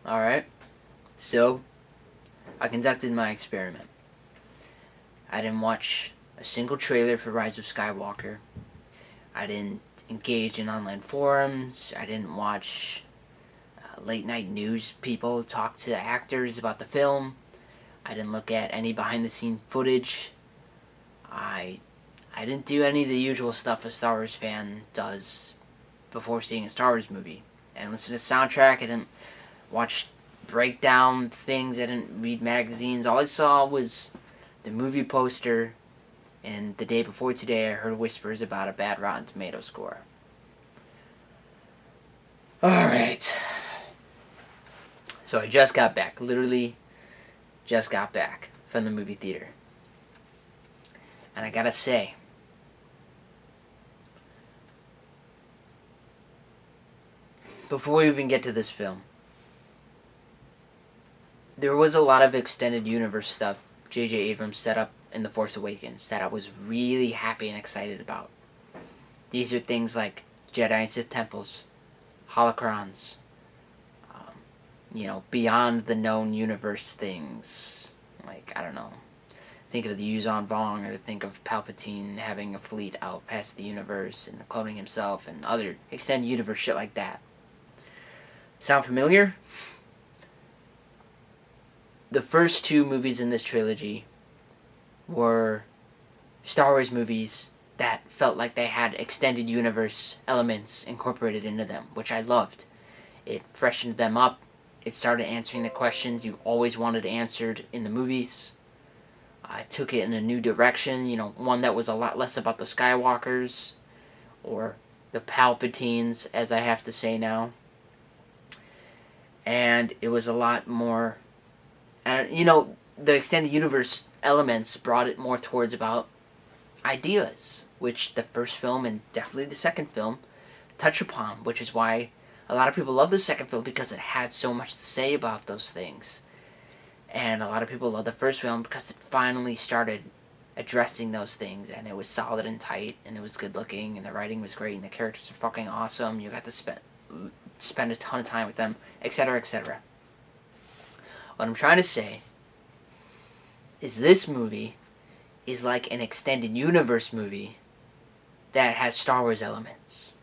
Alright, so I conducted my experiment. I didn't watch a single trailer for Rise of Skywalker. I didn't engage in online forums. I didn't watch late night news people talk to actors about the film. I didn't look at any behind the scene footage. I didn't do any of the usual stuff a Star Wars fan does before seeing a Star Wars movie. I didn't listen to the soundtrack. I didn't watch breakdown things. I didn't read magazines. All I saw was the movie poster, and the day before today I heard whispers about a bad Rotten Tomato score. Alright. So I just got back. Literally just got back from the movie theater. And I gotta say, before we even get to this film, there was a lot of extended universe stuff J.J. Abrams set up in The Force Awakens that I was really happy and excited about. These are things like Jedi and Sith temples, holocrons, beyond the known universe things. Like, I don't know. Think of the Yuuzhan Vong, or think of Palpatine having a fleet out past the universe and cloning himself and other extended universe shit like that. Sound familiar? The first two movies in this trilogy were Star Wars movies that felt like they had extended universe elements incorporated into them, which I loved. It freshened them up. It started answering the questions you always wanted answered in the movies. I took it in a new direction, one that was a lot less about the Skywalkers, or the Palpatines, as I have to say now. And it was a lot more, the extended universe elements brought it more towards about ideas, which the first film and definitely the second film touch upon, which is why a lot of people love the second film, because it had so much to say about those things. And a lot of people love the first film because it finally started addressing those things, and it was solid and tight, and it was good looking, and the writing was great, and the characters are fucking awesome. You got to spend a ton of time with them, etc., etc. What I'm trying to say is this movie is like an extended universe movie that has Star Wars elements,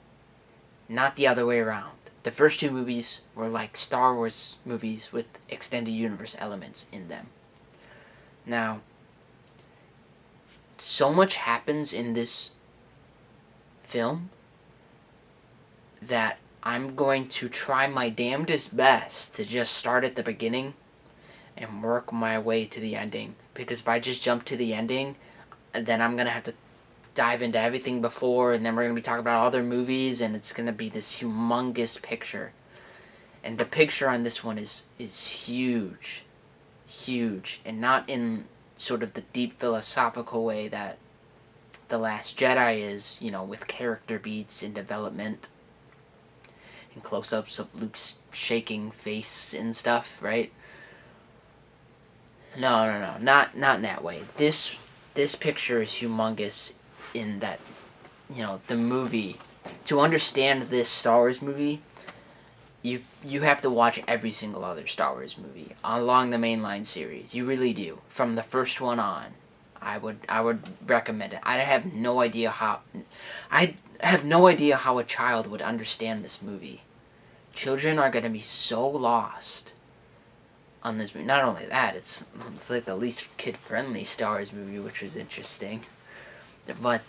not the other way around. The first two movies were like Star Wars movies with extended universe elements in them. Now, so much happens in this film that I'm going to try my damnedest best to just start at the beginning and work my way to the ending. Because if I just jump to the ending, then I'm going to have to dive into everything before, and then we're going to be talking about other movies, and it's going to be this humongous picture. And the picture on this one is huge. Huge. And not in sort of the deep philosophical way that The Last Jedi is, with character beats and development and close-ups of Luke's shaking face and stuff, right? No. Not in that way. This picture is humongous in that, the movie, to understand this Star Wars movie, you have to watch every single other Star Wars movie along the mainline series. You really do. From the first one on, I would recommend it. I have no idea how a child would understand this movie. Children are going to be so lost on this movie. Not only that, it's like the least kid-friendly Star Wars movie, which was interesting. But,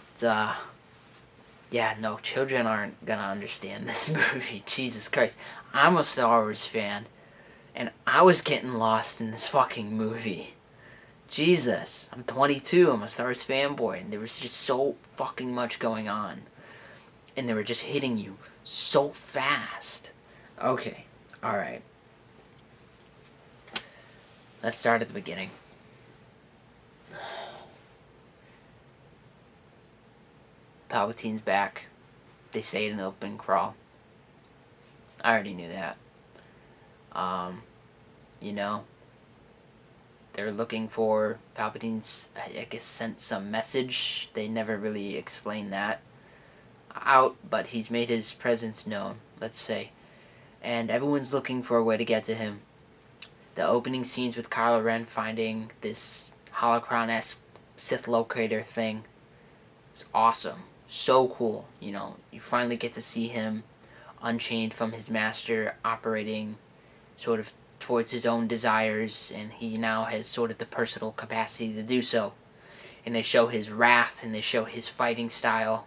children aren't gonna understand this movie. Jesus Christ. I'm a Star Wars fan, and I was getting lost in this fucking movie. Jesus. I'm 22, I'm a Star Wars fanboy, and there was just so fucking much going on. And they were just hitting you so fast. Okay, alright. Let's start at the beginning. Palpatine's back. They say it in the opening crawl. I already knew that. They're looking for Palpatine's, I guess, sent some message. They never really explained that out, but he's made his presence known, let's say. and everyone's looking for a way to get to him. The opening scenes with Kylo Ren finding this holocron-esque Sith locator thing is awesome. So cool. You know, you finally get to see him unchained from his master, operating sort of towards his own desires, and he now has sort of the personal capacity to do so. And they show his wrath, and they show his fighting style,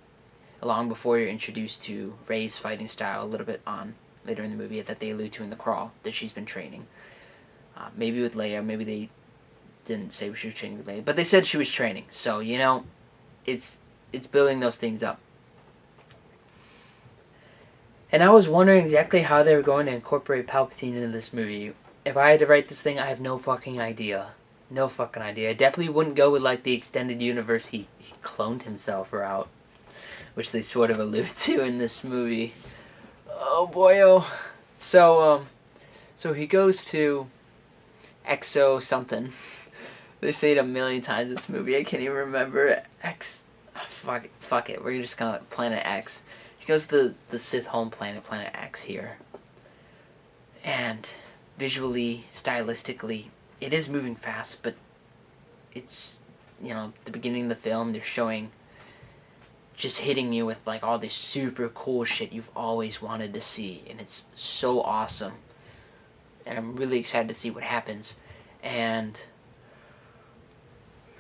long before you're introduced to Rey's fighting style a little bit on later in the movie that they allude to in the crawl that she's been training. Maybe with Leia, maybe they didn't say she was training with Leia, but they said she was training. So, you know, it's building those things up. And I was wondering exactly how they were going to incorporate Palpatine into this movie. If I had to write this thing, I have no fucking idea. No fucking idea. I definitely wouldn't go with, like, the extended universe he cloned himself route, which they sort of allude to in this movie. Oh boy, oh. So he goes to Exo something. They say it a million times in this movie. I can't even remember. Fuck it. We're just gonna Planet X. He goes to the Sith home planet, Planet X here. And visually, stylistically, it is moving fast, but it's, you know, the beginning of the film, they're showing, just hitting you with, like, all this super cool shit you've always wanted to see, and it's so awesome. And I'm really excited to see what happens. And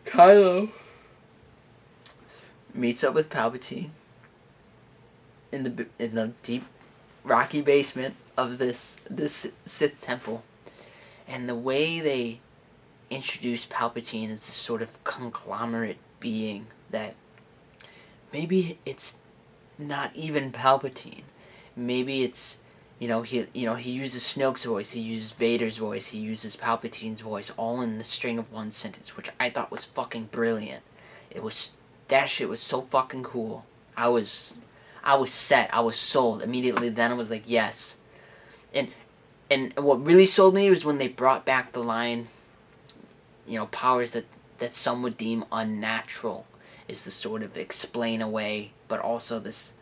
Kylo meets up with Palpatine in the deep rocky basement of this Sith temple. And the way they introduce Palpatine as this sort of conglomerate being that maybe it's not even Palpatine. Maybe it's, he uses Snoke's voice, he uses Vader's voice, he uses Palpatine's voice, all in the string of one sentence, which I thought was fucking brilliant. That shit was so fucking cool. I was set. I was sold immediately. Then I was like, yes. And what really sold me was when they brought back the line, powers that some would deem unnatural, is to sort of explain away, but also this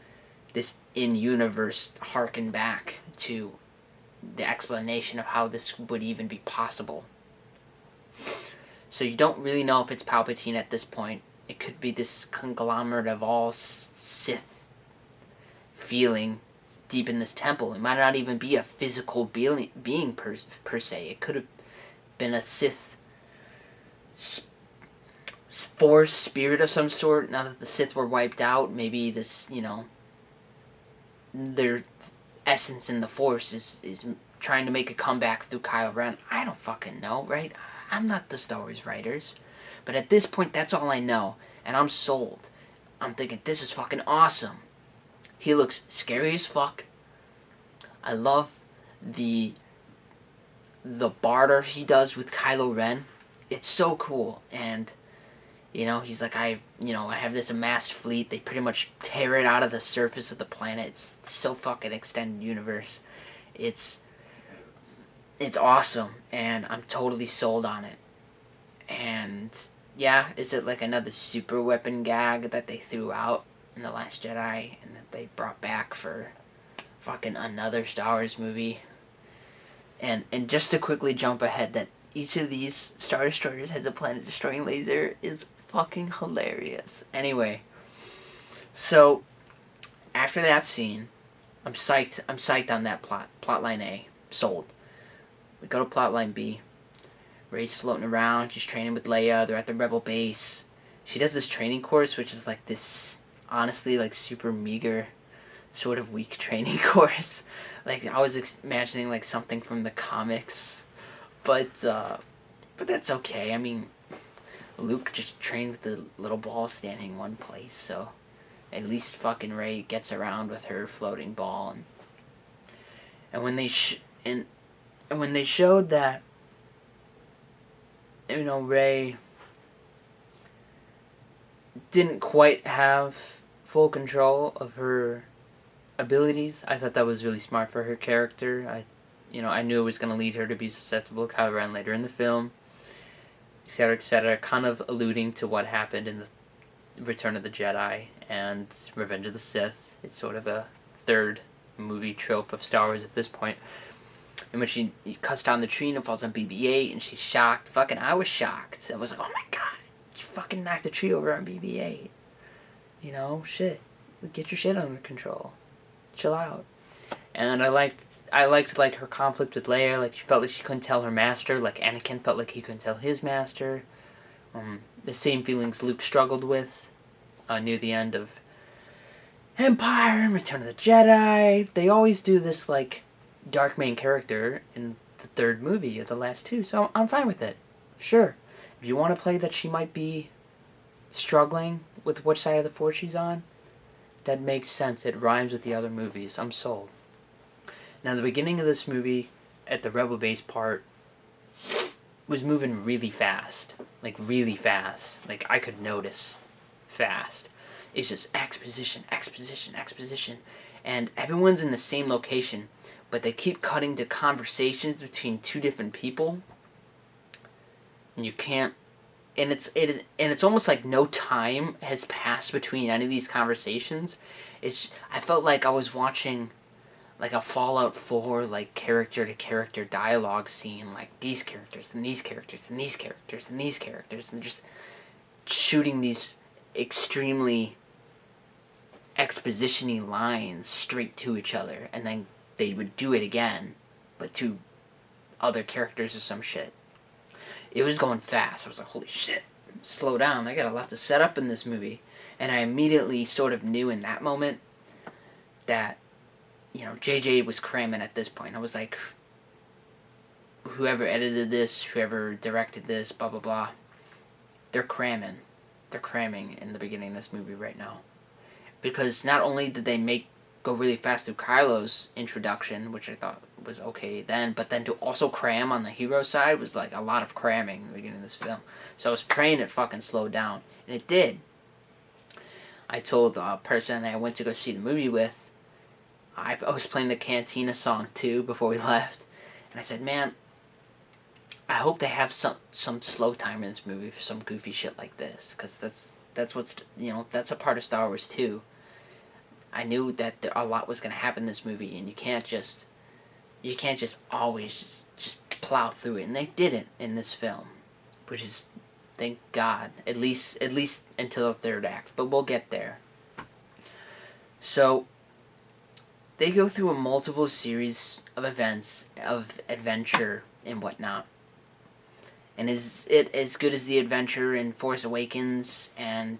in-universe harken back to the explanation of how this would even be possible. So you don't really know if it's Palpatine at this point. It could be this conglomerate of all Sith feeling deep in this temple. It might not even be a physical being per se. It could have been a Sith force, spirit of some sort. Now that the Sith were wiped out, maybe this, their essence in the Force is trying to make a comeback through Kylo Ren. I don't fucking know, right? I'm not the Star Wars writers. But at this point, that's all I know. And I'm sold. I'm thinking, this is fucking awesome. He looks scary as fuck. I love the barter he does with Kylo Ren. It's so cool. And, he's like, I have this amassed fleet. They pretty much tear it out of the surface of the planet. It's so fucking extended universe. It's awesome. And I'm totally sold on it. And yeah, is it like another super weapon gag that they threw out in The Last Jedi and that they brought back for fucking another Star Wars movie? And just to quickly jump ahead, that each of these Star Destroyers has a planet-destroying laser is fucking hilarious. Anyway, so after that scene, I'm psyched. I'm psyched on that plotline A. Sold. We go to plotline B. Rey's floating around. She's training with Leia. They're at the Rebel base. She does this training course, which is like this, honestly, like super meager, sort of weak training course. Like I was imagining like something from the comics, but that's okay. I mean, Luke just trained with the little ball standing in one place, so at least fucking Rey gets around with her floating ball. And when they when they showed that, Rey didn't quite have full control of her abilities, I thought that was really smart for her character. I knew it was going to lead her to be susceptible to Kylo Ren later in the film, etc., kind of alluding to what happened in the Return of the Jedi and Revenge of the Sith. It's sort of a third movie trope of Star Wars at this point. And when she cuts down the tree and it falls on BB-8 and she's shocked, fucking I was shocked. I was like, oh my god, she fucking knocked the tree over on BB-8. You know, shit. Get your shit under control. Chill out. And I liked like her conflict with Leia. Like she felt like she couldn't tell her master. Like Anakin felt like he couldn't tell his master. The same feelings Luke struggled with near the end of Empire and Return of the Jedi. They always do this like dark main character in the third movie or the last two, so I'm fine with it. Sure, if you want to play that she might be struggling with which side of the Force she's on, that makes sense. It rhymes with the other movies. I'm sold. Now, the beginning of this movie, at the Rebel Base part, was moving really fast. Like, really fast. Like, I could notice fast. It's just exposition, exposition, exposition. And everyone's in the same location, but they keep cutting to conversations between two different people. And you can't... And it's almost like no time has passed between any of these conversations. I felt like I was watching like a Fallout 4 like character to character dialogue scene, like these characters and these characters and these characters and these characters, and just shooting these extremely exposition-y lines straight to each other, and then they would do it again, but to other characters or some shit. It was going fast. I was like, holy shit, slow down. I got a lot to set up in this movie. And I immediately sort of knew in that moment that, you know, JJ was cramming at this point. I was like, whoever edited this, whoever directed this, blah, blah, blah, they're cramming. They're cramming in the beginning of this movie right now. Because not only did they go really fast through Kylo's introduction, which I thought was okay then, but then to also cram on the hero side was like a lot of cramming in the beginning of this film. So I was praying it fucking slowed down, and it did. I told the person that I went to go see the movie with, I was playing the Cantina song too before we left, and I said, man, I hope they have some slow time in this movie for some goofy shit like this, because that's what's, you know, that's a part of Star Wars too. I knew that a lot was going to happen in this movie, and you can't just always just plow through it, and they didn't in this film, which is, thank God, at least until the third act, but we'll get there. So they go through a multiple series of events, of adventure and whatnot. And is it as good as the adventure in Force Awakens? And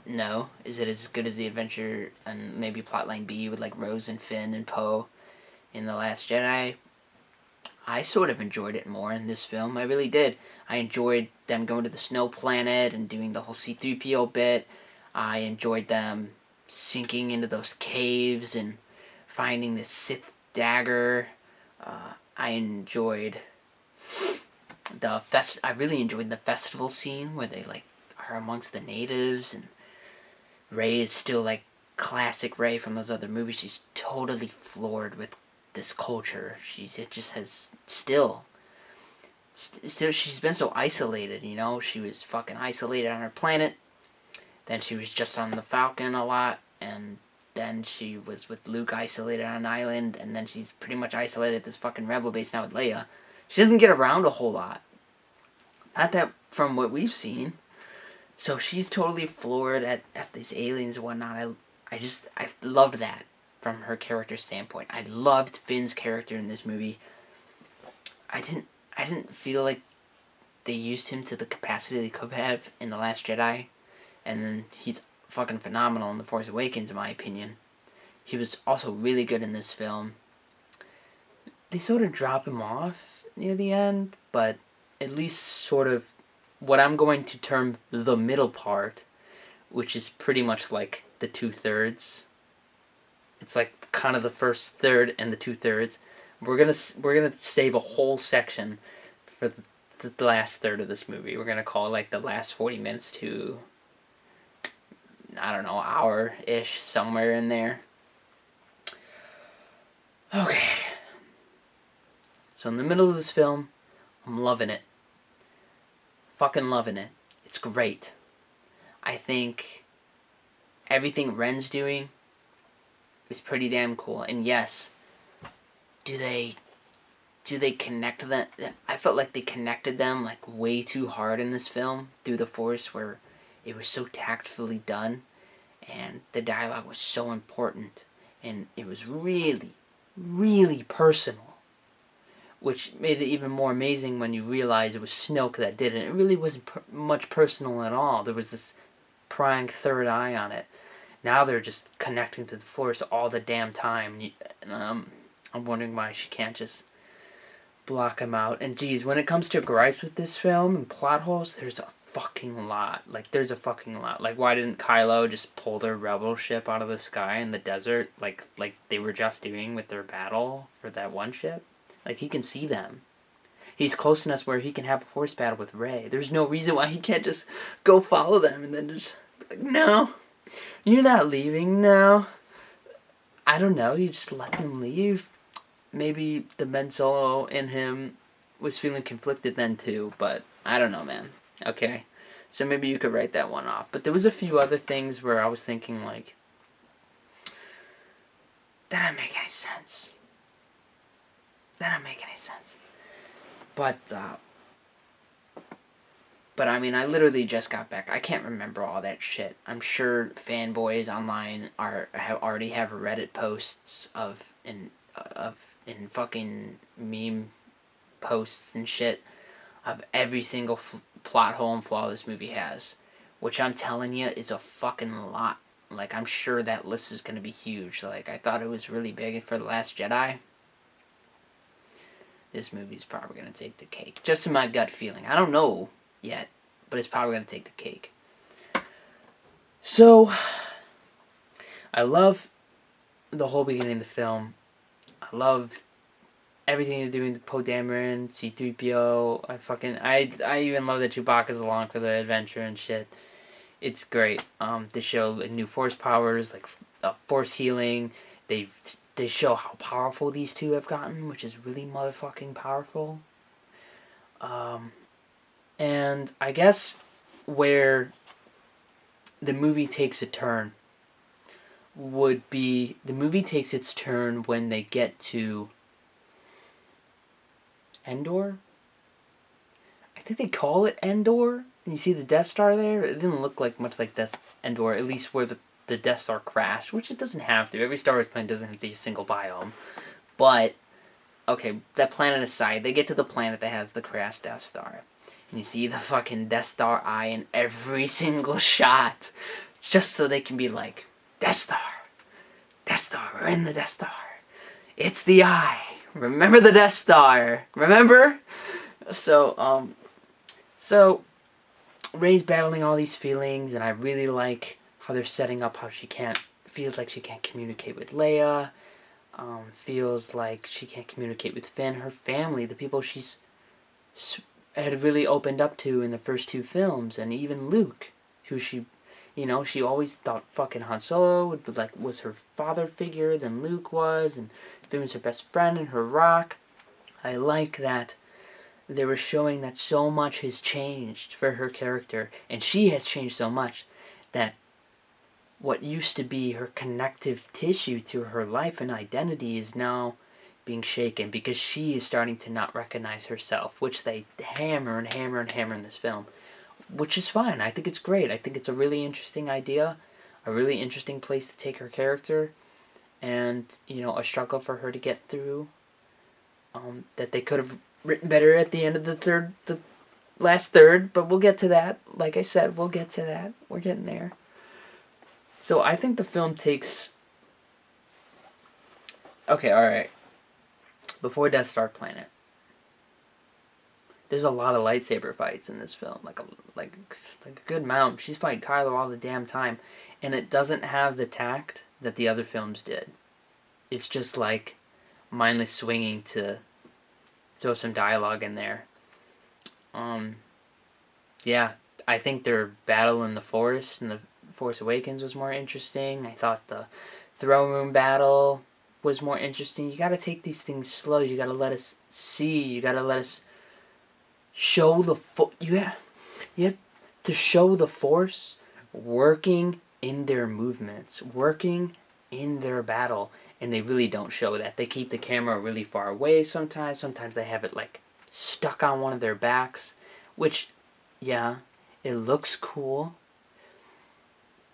no. Is it as good as the adventure and maybe Plotline B with like Rose and Finn and Poe in The Last Jedi? I sort of enjoyed it more in this film. I really did. I enjoyed them going to the snow planet and doing the whole C-3PO bit. I enjoyed them sinking into those caves and finding the Sith dagger. I really enjoyed the festival scene where they like are amongst the natives, and Rey is still like classic Rey from those other movies. She's totally floored with this culture. It just has still she's been so isolated, you know. She was fucking isolated on her planet. Then she was just on the Falcon a lot, and then she was with Luke isolated on an island, and then she's pretty much isolated at this fucking rebel base now with Leia. She doesn't get around a whole lot. Not that from what we've seen. So she's totally floored at these aliens and whatnot. I loved that from her character standpoint. I loved Finn's character in this movie. I didn't feel like they used him to the capacity they could have in The Last Jedi. And then he's fucking phenomenal in The Force Awakens, in my opinion. He was also really good in this film. They sort of drop him off near the end, but at least sort of what I'm going to term the middle part, which is pretty much like the 2/3. It's like kind of the first third and the 2/3. We're gonna save a whole section for the last third of this movie. We're gonna call it like the last 40 minutes to, I don't know, hour-ish, somewhere in there. Okay. So in the middle of this film, I'm loving it. Fucking loving it. It's great. I think everything Ren's doing is pretty damn cool. And yes, do they connect them? I felt like they connected them like way too hard in this film through the Force, where it was so tactfully done, and the dialogue was so important, and it was really, really personal, which made it even more amazing when you realize it was Snoke that did it. It really wasn't much personal at all. There was this prying third eye on it. Now they're just connecting to the Force all the damn time, and I'm wondering why she can't just block him out. And geez, when it comes to gripes with this film and plot holes, there's a fucking lot. Like, there's a fucking lot. Like, why didn't Kylo just pull their rebel ship out of the sky in the desert, like they were just doing with their battle for that one ship? Like, he can see them. He's close enough where he can have a force battle with Rey. There's no reason why he can't just go follow them and then just like, no, you're not leaving. No, I don't know. You just let them leave. Maybe the Ben Solo in him was feeling conflicted then too, but I don't know, man. Okay, so maybe you could write that one off. But there was a few other things where I was thinking like, that didn't make any sense. That didn't make any sense. But I mean, I literally just got back. I can't remember all that shit. I'm sure fanboys online already have Reddit posts of in fucking meme posts and shit of every single plot hole and flaw this movie has, which I'm telling you is a fucking lot. Like, I'm sure that list is gonna be huge. Like, I thought it was really big for The Last Jedi. This movie's probably gonna take the cake. Just in my gut feeling. I don't know yet, but it's probably gonna take the cake. So, I love the whole beginning of the film. I love everything they're doing with Poe Dameron, C-3PO. I even love that Chewbacca's along for the adventure and shit. It's great. They show new force powers, like force healing. They show how powerful these two have gotten, which is really motherfucking powerful. And I guess where the movie takes a turn would be, the movie takes its turn when they get to Endor? I think they call it Endor. And you see the Death Star there? It didn't look like much like Endor, at least where the Death Star crashed, which it doesn't have to. Every Star Wars planet doesn't have to be a single biome. But, okay, that planet aside, they get to the planet that has the crashed Death Star. And you see the fucking Death Star eye in every single shot. Just so they can be like, Death Star. Death Star, we're in the Death Star. It's the eye. Remember the Death Star. Remember? So Rey's battling all these feelings, and I really like how they're setting up how feels like she can't communicate with Leia, feels like she can't communicate with Finn, her family, the people she's had really opened up to in the first two films, and even Luke, who she always thought fucking Han Solo was her father figure than Luke was, and Finn was her best friend and her rock. I like that they were showing that so much has changed for her character, and she has changed so much that what used to be her connective tissue to her life and identity is now being shaken because she is starting to not recognize herself, which they hammer and hammer and hammer in this film, which is fine. I think it's great. I think it's a really interesting idea, a really interesting place to take her character, and, a struggle for her to get through, that they could have written better at the end of the last third, but we'll get to that. Like I said, we'll get to that. We're getting there. So I think the film takes... Okay, alright. Before Death Star Planet, there's a lot of lightsaber fights in this film. Like a good amount. She's fighting Kylo all the damn time. And it doesn't have the tact that the other films did. It's just like mindless swinging to throw some dialogue in there. Yeah, I think their battle in the forest and the Force Awakens was more interesting. I thought the throne room battle was more interesting. You gotta take these things slow. You gotta let us see. You gotta let us show the you have to show the Force working in their movements, working in their battle, and they really don't show that. They keep the camera really far away sometimes. Sometimes they have it like stuck on one of their backs, which, yeah, it looks cool,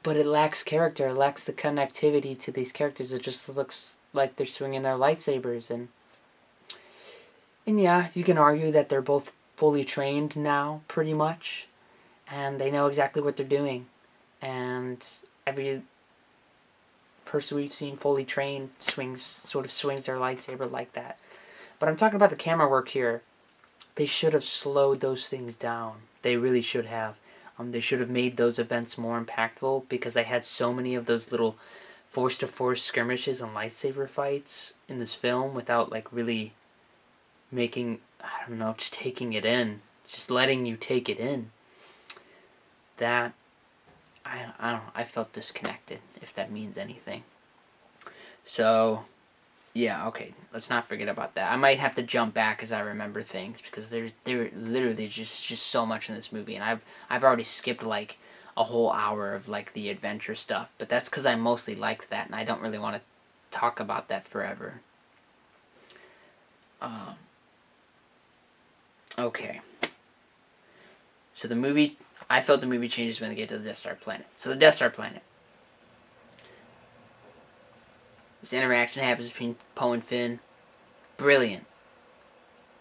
but it lacks character. It lacks the connectivity to these characters. It just looks like they're swinging their lightsabers, and yeah, you can argue that they're both fully trained now, pretty much, and they know exactly what they're doing. And every person we've seen fully trained swings their lightsaber like that. But I'm talking about the camera work here. They should have slowed those things down. They really should have. They should have made those events more impactful, because they had so many of those little force-to-force skirmishes and lightsaber fights in this film without like really making, I don't know, just taking it in, just letting you take it in. That, I don't know, I felt disconnected, if that means anything. So, yeah, okay, let's not forget about that. I might have to jump back as I remember things, because there literally just so much in this movie, and I've already skipped like a whole hour of like the adventure stuff, but that's because I mostly liked that, and I don't really want to talk about that forever. Okay. So I felt the movie changes when they get to the Death Star planet. So the Death Star planet. This interaction happens between Poe and Finn. Brilliant.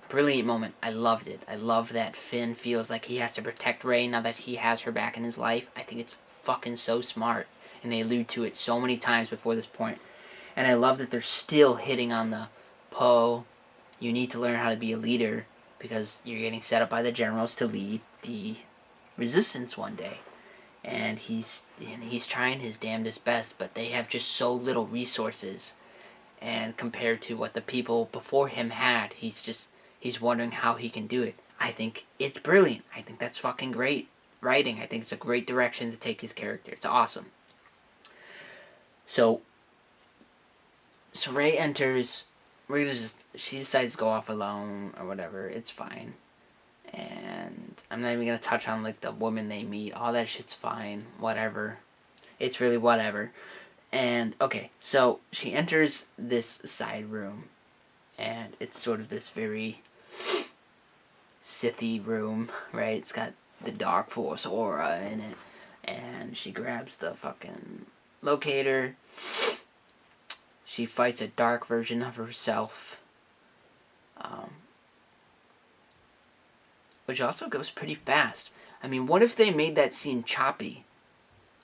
Brilliant moment. I loved it. I love that Finn feels like he has to protect Rey now that he has her back in his life. I think it's fucking so smart. And they allude to it so many times before this point. And I love that they're still hitting on the Poe, you need to learn how to be a leader, because you're getting set up by the generals to lead the resistance one day. And he's trying his damnedest best, but they have just so little resources. And compared to what the people before him had, he's wondering how he can do it. I think it's brilliant. I think that's fucking great writing. I think it's a great direction to take his character. It's awesome. So Rey enters. She decides to go off alone or whatever. It's fine. And I'm not even gonna touch on like the woman they meet. All that shit's fine. Whatever. It's really whatever. And okay, so she enters this side room, and it's sort of this very Sithy room, right? It's got the Dark Force aura in it, and she grabs the fucking locator. She fights a dark version of herself, which also goes pretty fast. I mean, what if they made that scene choppy,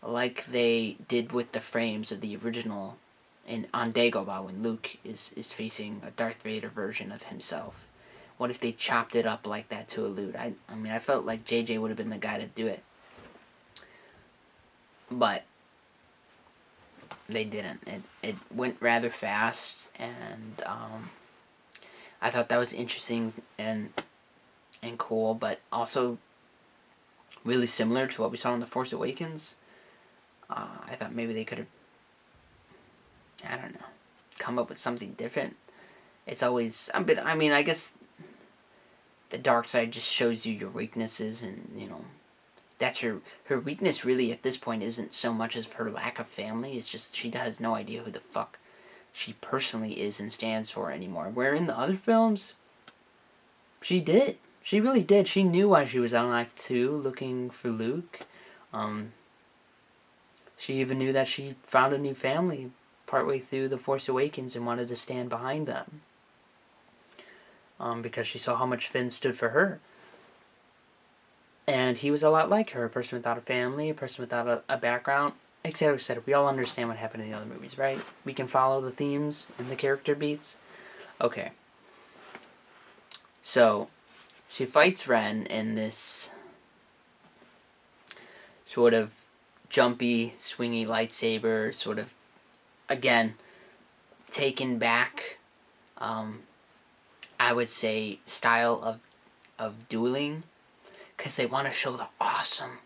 like they did with the frames of the original on Dagobah when Luke is facing a Darth Vader version of himself? What if they chopped it up like that to allude? I mean, I felt like JJ would have been the guy to do it. But they didn't. It went rather fast, and I thought that was interesting and cool, but also really similar to what we saw in The Force Awakens. I thought maybe they could have, I don't know, come up with something different. It's always a bit, I mean, I guess the dark side just shows you your weaknesses, and, you know, that's her weakness really at this point isn't so much as her lack of family. It's just she has no idea who the fuck she personally is and stands for anymore. Where in the other films, she did. She really did. She knew why she was on Act 2 looking for Luke. She even knew that she found a new family partway through The Force Awakens and wanted to stand behind them. Because she saw how much Finn stood for her. And he was a lot like her, a person without a family, a person without a background, etc., etc. We all understand what happened in the other movies, right? We can follow the themes and the character beats. Okay. So, she fights Ren in this sort of jumpy, swingy lightsaber, sort of, again, taken back, I would say, style of dueling, because they want to show the awesome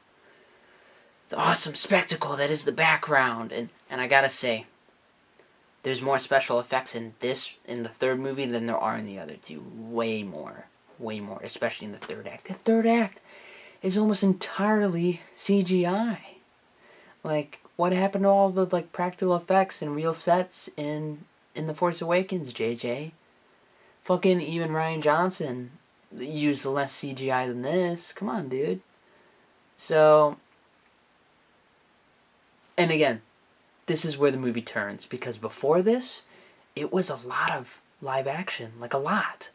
spectacle that is the background, and I gotta say, there's more special effects in the third movie than there are in the other two. Way more, especially in the third act. The third act is almost entirely CGI. Like, what happened to all the like practical effects and real sets in The Force Awakens, JJ? Fucking even Rian Johnson used less CGI than this. Come on, dude. So, and again, this is where the movie turns, because before this, it was a lot of live action, like a lot.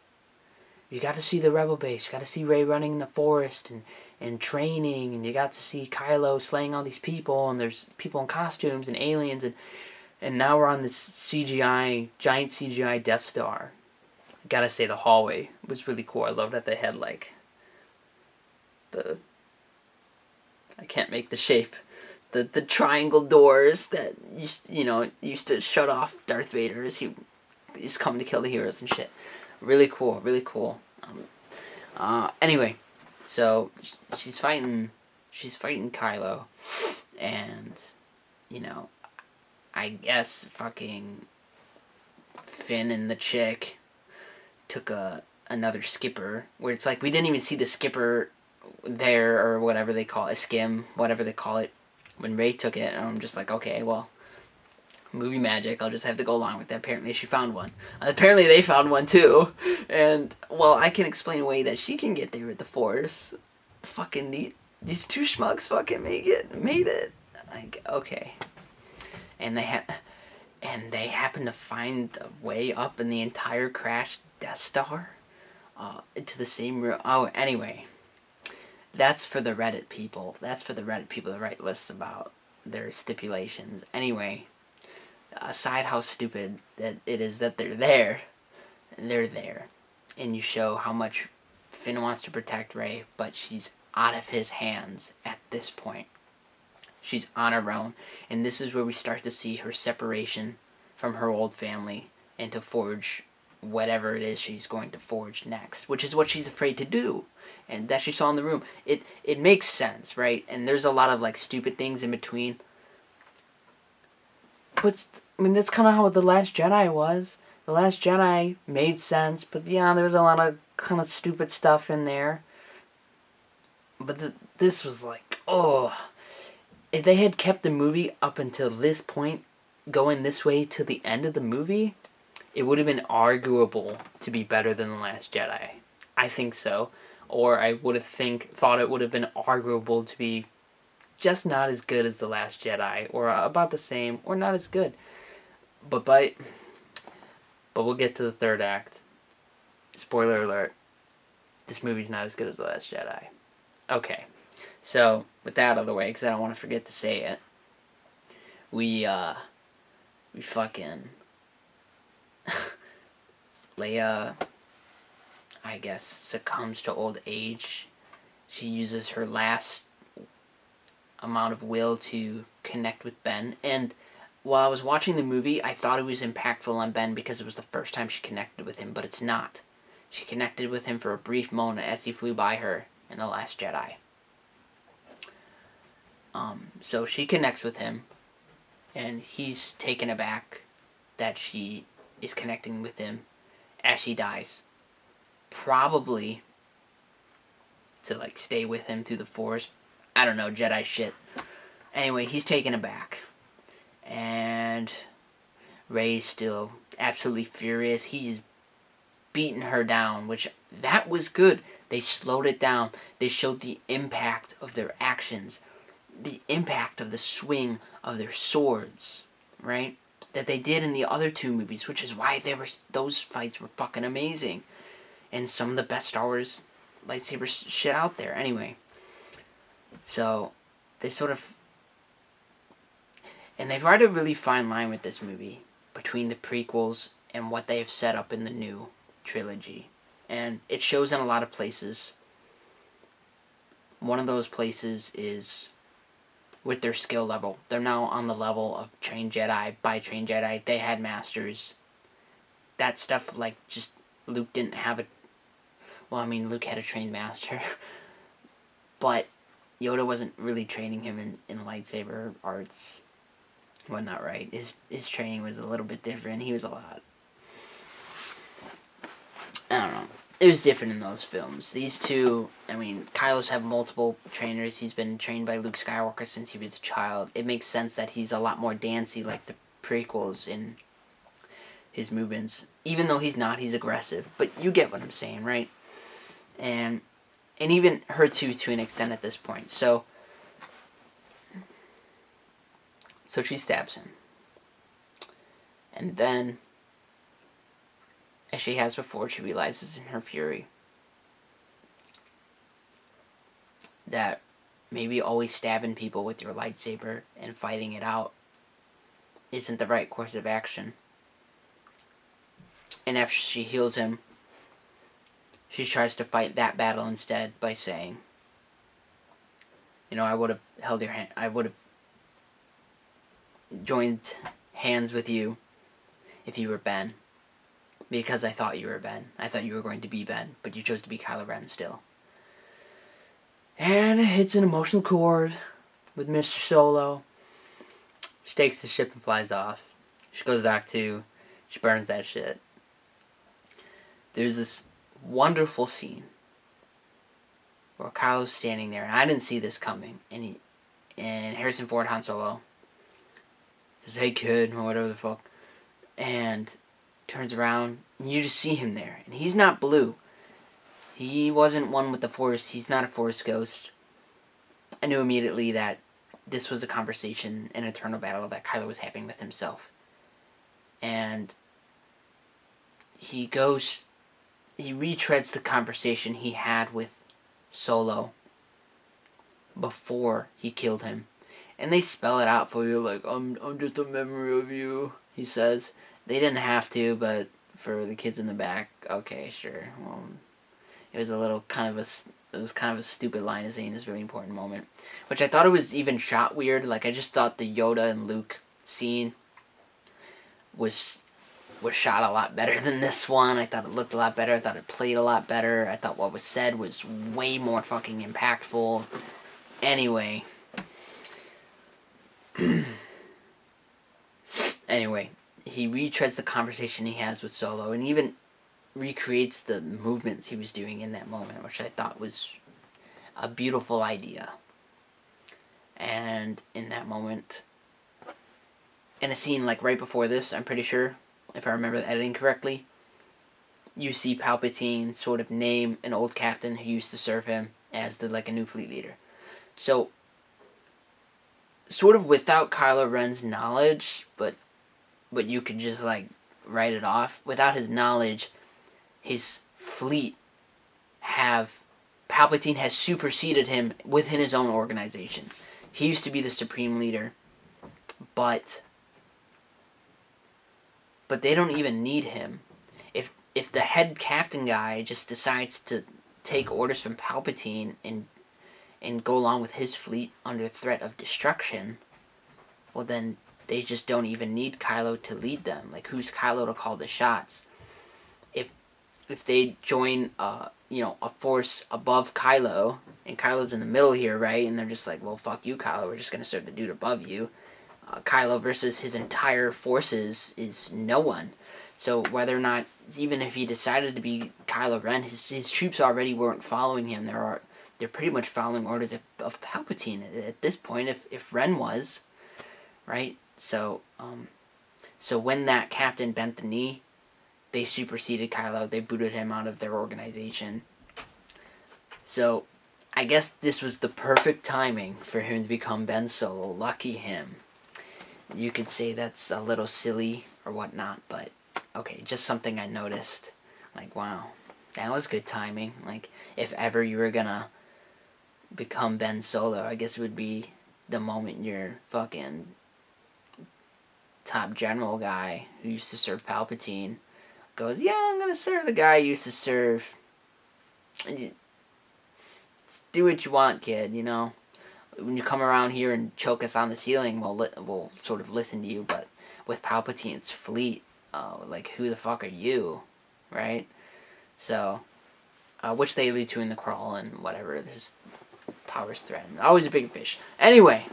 You got to see the rebel base, you got to see Rey running in the forest and training, and you got to see Kylo slaying all these people, and there's people in costumes and aliens, and now we're on this giant CGI Death Star. I gotta say, the hallway was really cool. I love that they had like I can't make the shape, the triangle doors that used to shut off Darth Vader as he's coming to kill the heroes and shit. Really cool, really cool. Anyway, so she's fighting Kylo, and I guess fucking Finn and the chick took another skipper, where it's like we didn't even see the skipper there, or whatever they call it, a skim, whatever they call it, when Rey took it, and I'm just like, okay, well, movie magic, I'll just have to go along with it. Apparently she found one. Apparently they found one too. And, well, I can explain away that she can get there with the Force. Fucking these two schmucks fucking made it. Like, okay. And they happen to find the way up in the entire crashed Death Star to the same room. Oh, anyway. That's for the Reddit people. To write lists about their stipulations. Anyway, aside how stupid that it is that they're there, and you show how much Finn wants to protect Rey, but she's out of his hands at this point. She's on her own, and this is where we start to see her separation from her old family and to forge whatever it is she's going to forge next, which is what she's afraid to do. And that she saw in the room. It makes sense, right? And there's a lot of like stupid things in between. But I mean, that's kind of how The Last Jedi was. The Last Jedi made sense, but yeah, there was a lot of kind of stupid stuff in there. But this was like, oh, if they had kept the movie up until this point, going this way to the end of the movie, it would have been arguable to be better than The Last Jedi. I think so. Or I would have thought it would have been arguable to be just not as good as The Last Jedi, or about the same, or not as good. But we'll get to the third act. Spoiler alert. This movie's not as good as The Last Jedi. Okay. So, with that out of the way, because I don't want to forget to say it, we fucking Leia, I guess, succumbs to old age. She uses her last amount of will to connect with Ben. And while I was watching the movie, I thought it was impactful on Ben because it was the first time she connected with him, but it's not. She connected with him for a brief moment as he flew by her in The Last Jedi. So she connects with him, and he's taken aback that she is connecting with him as she dies. Probably to like stay with him through the Force. I don't know, Jedi shit. Anyway, he's taken aback. And Rey's still absolutely furious. He's beaten her down, which that was good. They slowed it down. They showed the impact of their actions. The impact of the swing of their swords, right? That they did in the other two movies, which is why those fights were fucking amazing. And some of the best Star Wars lightsaber shit out there. Anyway, so they sort of... And they've already a really fine line with this movie between the prequels and what they have set up in the new trilogy. And it shows in a lot of places. One of those places is with their skill level. They're now on the level of trained Jedi. By trained Jedi, they had masters. That stuff, like, just Luke didn't have a... Well, I mean, Luke had a trained master. But Yoda wasn't really training him in lightsaber arts. Well, not right. His training was a little bit different. He was a lot... I don't know. it was different in those films. These two, I mean, Kylo's have multiple trainers. He's been trained by Luke Skywalker since he was a child. It makes sense that he's a lot more dancey, like the prequels in his movements. Even though he's not, he's aggressive. But you get what I'm saying, right? And even her too, to an extent at this point. So she stabs him. And then, as she has before, she realizes in her fury that maybe always stabbing people with your lightsaber and fighting it out isn't the right course of action. And after she heals him, she tries to fight that battle instead by saying, I would have held your hand, I would have joined hands with you if you were Ben. Because I thought you were Ben. I thought you were going to be Ben, but you chose to be Kylo Ren still. And it's an emotional chord with Mr. Solo. She takes the ship and flies off. She goes back to, she burns that shit. There's this wonderful scene where Kylo's standing there, and I didn't see this coming, and Harrison Ford, Han Solo, says, "Hey kid," or whatever the fuck, and turns around, and you just see him there, and he's not blue. He wasn't one with the Force. He's not a Force ghost. I knew immediately that this was a conversation, an eternal battle that Kylo was having with himself. And he retreads the conversation he had with Solo before he killed him. And they spell it out for you, like, I'm just a memory of you, he says. They didn't have to, but for the kids in the back, okay, sure. Well, it was kind of a stupid line to say in this really important moment. Which I thought it was even shot weird. Like, I just thought the Yoda and Luke scene was shot a lot better than this one. I thought it looked a lot better. I thought it played a lot better. I thought what was said was way more fucking impactful. Anyway. He retreads the conversation he has with Solo and even recreates the movements he was doing in that moment, which I thought was a beautiful idea. And in that moment, in a scene like right before this, I'm pretty sure, if I remember the editing correctly, you see Palpatine sort of name an old captain who used to serve him as a new fleet leader. So, sort of without Kylo Ren's knowledge, but you could just write it off. Without his knowledge, his fleet Palpatine has superseded him within his own organization. He used to be the supreme leader, but they don't even need him. If the head captain guy just decides to take orders from Palpatine and go along with his fleet under threat of destruction, well then they just don't even need Kylo to lead them. Like, who's Kylo to call the shots? If they join a force above Kylo, and Kylo's in the middle here, right? And they're just like, well, fuck you, Kylo. We're just gonna serve the dude above you. Kylo versus his entire forces is no one. So whether or not, even if he decided to be Kylo Ren, his troops already weren't following him. They're pretty much following orders of Palpatine at this point. If Ren was, right? So when that captain bent the knee, they superseded Kylo. They booted him out of their organization. So I guess this was the perfect timing for him to become Ben Solo. Lucky him. You could say that's a little silly or whatnot, but okay, just something I noticed. Like, wow, that was good timing. Like, if ever you were gonna become Ben Solo, I guess it would be the moment your fucking top general guy who used to serve Palpatine goes, yeah, I'm gonna serve the guy who used to serve. And you do what you want, kid, When you come around here and choke us on the ceiling, we'll sort of listen to you, but with Palpatine's fleet, who the fuck are you, right? So, which they allude to in the crawl and whatever, his powers threatened. Always a big fish. Anyway,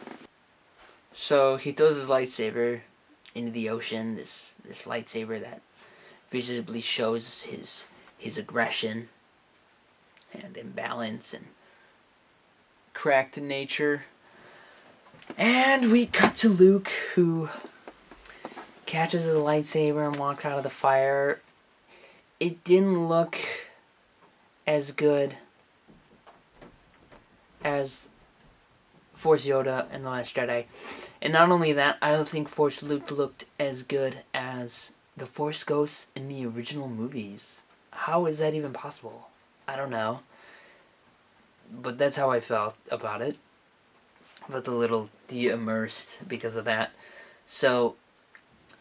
so he throws his lightsaber into the ocean, this lightsaber that visibly shows his aggression and imbalance and cracked nature. And we cut to Luke, who catches his lightsaber and walks out of the fire. It didn't look as good as Force Yoda in The Last Jedi. And not only that, I don't think Force Luke looked as good as the Force Ghosts in the original movies. How is that even possible? I don't know. But that's how I felt about it. I felt a little de-immersed because of that. So,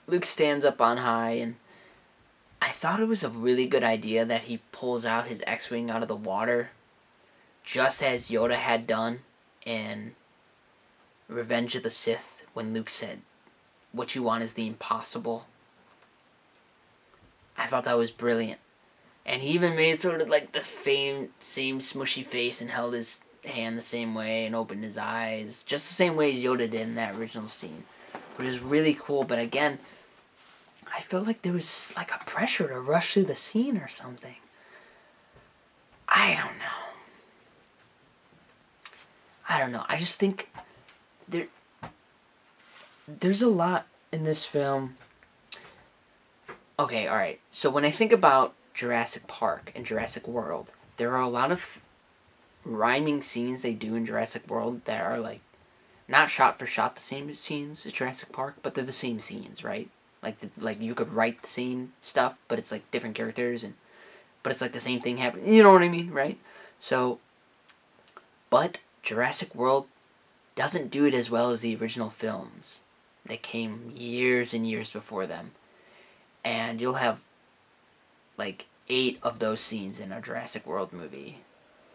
Luke stands up on high, and I thought it was a really good idea that he pulls out his X-Wing out of the water, just as Yoda had done in Revenge of the Sith, when Luke said, "What you want is the impossible." I thought that was brilliant. And he even made sort of like the same smushy face and held his hand the same way and opened his eyes, just the same way as Yoda did in that original scene, which is really cool. But again, I felt like there was like a pressure to rush through the scene or something. I don't know. I just think there's a lot in this film. Okay, alright. So when I think about Jurassic Park and Jurassic World, there are a lot of rhyming scenes they do in Jurassic World that are like not shot for shot the same scenes as Jurassic Park, but they're the same scenes, right? Like you could write the same stuff, but it's like different characters, but it's like the same thing happening. You know what I mean, right? So, but Jurassic World doesn't do it as well as the original films that came years and years before them. And you'll have like 8 of those scenes in a Jurassic World movie.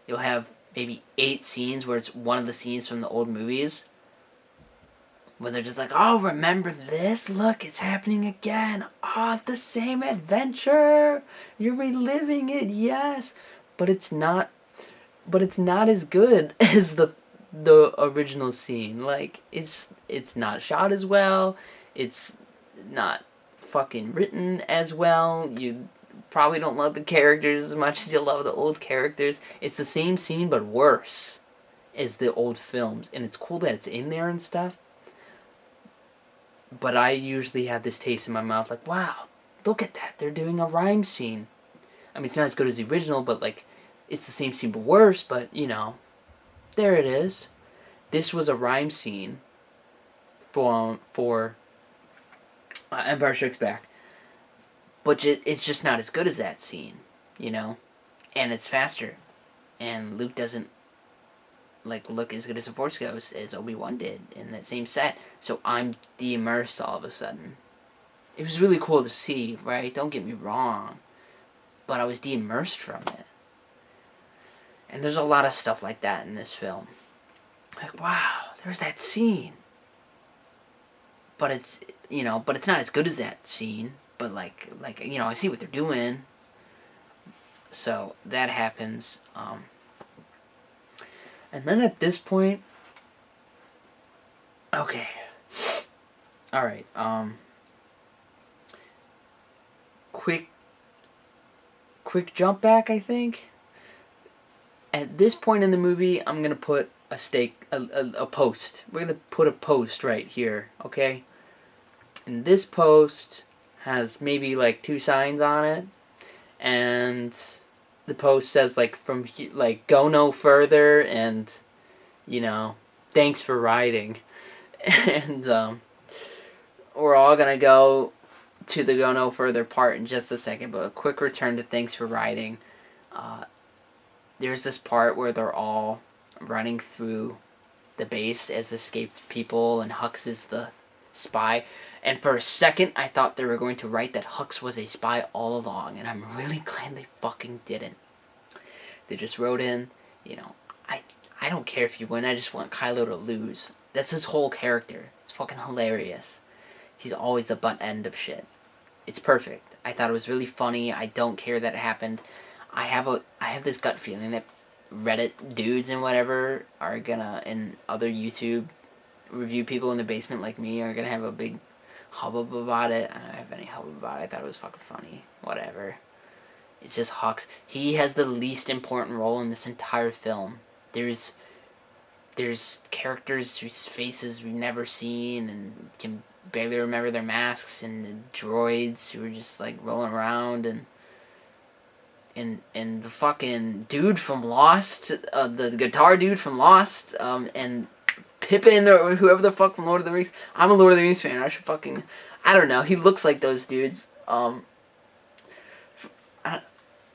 You'll have maybe 8 scenes where it's one of the scenes from the old movies, where they're just like, "Oh, remember this? Look, it's happening again. Oh, the same adventure. You're reliving it, yes." But it's not as good as the original scene. Like, it's not shot as well. It's not fucking written as well. You probably don't love the characters as much as you love the old characters. It's the same scene but worse as the old films, and it's cool that it's in there and stuff. But I usually have this taste in my mouth like, wow, look at that. They're doing a rhyme scene. I mean, it's not as good as the original, but like, it's the same scene but worse, but you know, there it is. This was a rhyme scene for Empire Strikes Back. But it's just not as good as that scene, you know? And it's faster. And Luke doesn't like look as good as a Force Ghost as Obi-Wan did in that same set. So I'm de-immersed all of a sudden. It was really cool to see, right? Don't get me wrong. But I was de-immersed from it. And there's a lot of stuff like that in this film. Like, wow, there's that scene. But it's not as good as that scene. But like I see what they're doing. So that happens. And then at this point, okay, all right. Quick jump back. I think. At this point in the movie, I'm gonna put a post. We're gonna put a post right here, okay? And this post has maybe like 2 signs on it, and the post says like go no further, and thanks for riding. And we're all gonna go to the go no further part in just a second, but a quick return to thanks for riding. There's this part where they're all running through the base as escaped people, and Hux is the spy. And for a second, I thought they were going to write that Hux was a spy all along, and I'm really glad they fucking didn't. They just wrote in, I don't care if you win, I just want Kylo to lose. That's his whole character. It's fucking hilarious. He's always the butt end of shit. It's perfect. I thought it was really funny. I don't care that it happened. I have this gut feeling that Reddit dudes and whatever are gonna, and other YouTube review people in the basement like me, are gonna have a big hubbub about it. I don't have any hubbub about it. I thought it was fucking funny. Whatever. It's just Hux. He has the least important role in this entire film. There's characters whose faces we've never seen and can barely remember their masks, and the droids who are just like rolling around, and the fucking dude from Lost, the guitar dude from Lost, and Pippin or whoever the fuck from Lord of the Rings. I'm a Lord of the Rings fan. I don't know. He looks like those dudes. I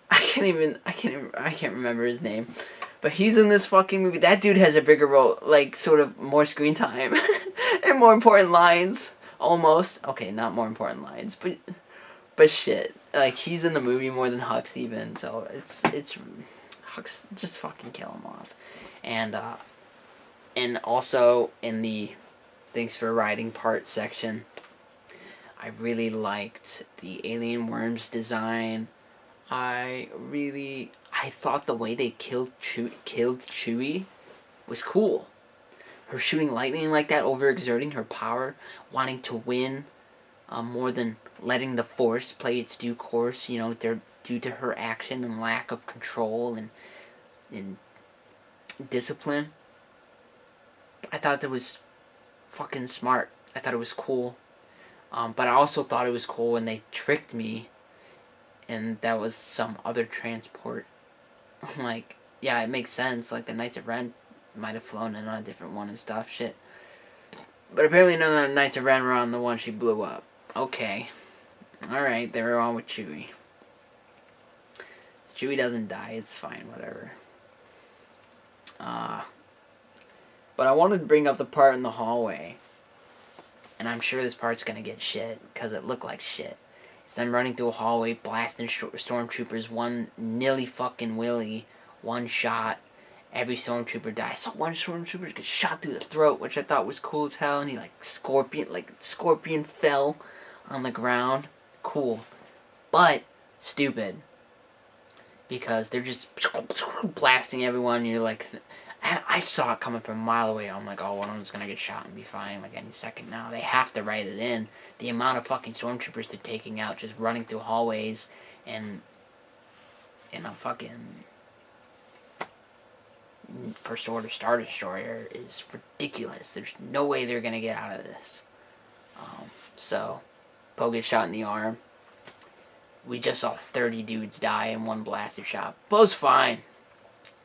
can't remember his name. But he's in this fucking movie. That dude has a bigger role, like, sort of more screen time. And more important lines. Almost. Okay, not more important lines, but shit. Like, he's in the movie more than Hux even, so it's Hux, just fucking kill him off. And also in the thanks for writing part section, I really liked the alien worms design. I thought the way they killed Chewie was cool. Her shooting lightning like that, overexerting her power, wanting to win, more than letting the Force play its due course. You know, due to her action and lack of control and discipline. I thought that was fucking smart. I thought it was cool. But I also thought it was cool when they tricked me, and that was some other transport. Like, yeah, it makes sense. Like, the Knights of Ren might have flown in on a different one and stuff. Shit. But apparently none of the Knights of Ren were on the one she blew up. Okay. Alright, they were on with Chewie. Chewie doesn't die. It's fine. Whatever. But I wanted to bring up the part in the hallway. And I'm sure this part's gonna get shit, because it looked like shit. It's them running through a hallway, blasting stormtroopers, one nilly fucking willy, one shot. Every stormtrooper dies. I saw one stormtrooper get shot through the throat, which I thought was cool as hell, and he scorpion fell on the ground. Cool. But stupid. Because they're just blasting everyone, and you're like... And I saw it coming from a mile away. I'm like, oh, one of them's gonna get shot and be fine like any second now. They have to write it in. The amount of fucking stormtroopers they're taking out, just running through hallways and in a fucking First Order Star Destroyer is ridiculous. There's no way they're gonna get out of this. So, Poe gets shot in the arm. We just saw 30 dudes die in one blaster shot. Poe's fine.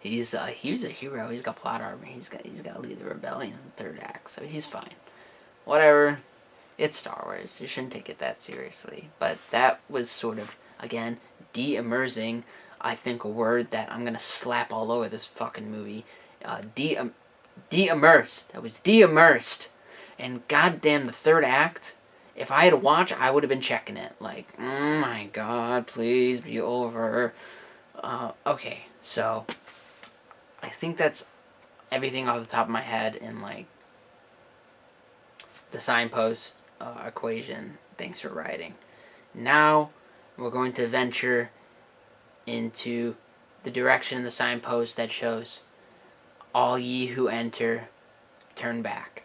He's a hero. He's got plot armor. He's got to lead the rebellion in the third act, so he's fine. Whatever. It's Star Wars. You shouldn't take it that seriously. But that was sort of, again, de-immersing. I think a word that I'm gonna slap all over this fucking movie. De-immersed. That was de-immersed. And goddamn, the third act. If I had to watch, I would have been checking it. Like, oh my god, please be over. Okay, so I think that's everything off the top of my head in, like, the signpost equation. Thanks for writing. Now, we're going to venture into the direction of the signpost that shows, all ye who enter, turn back.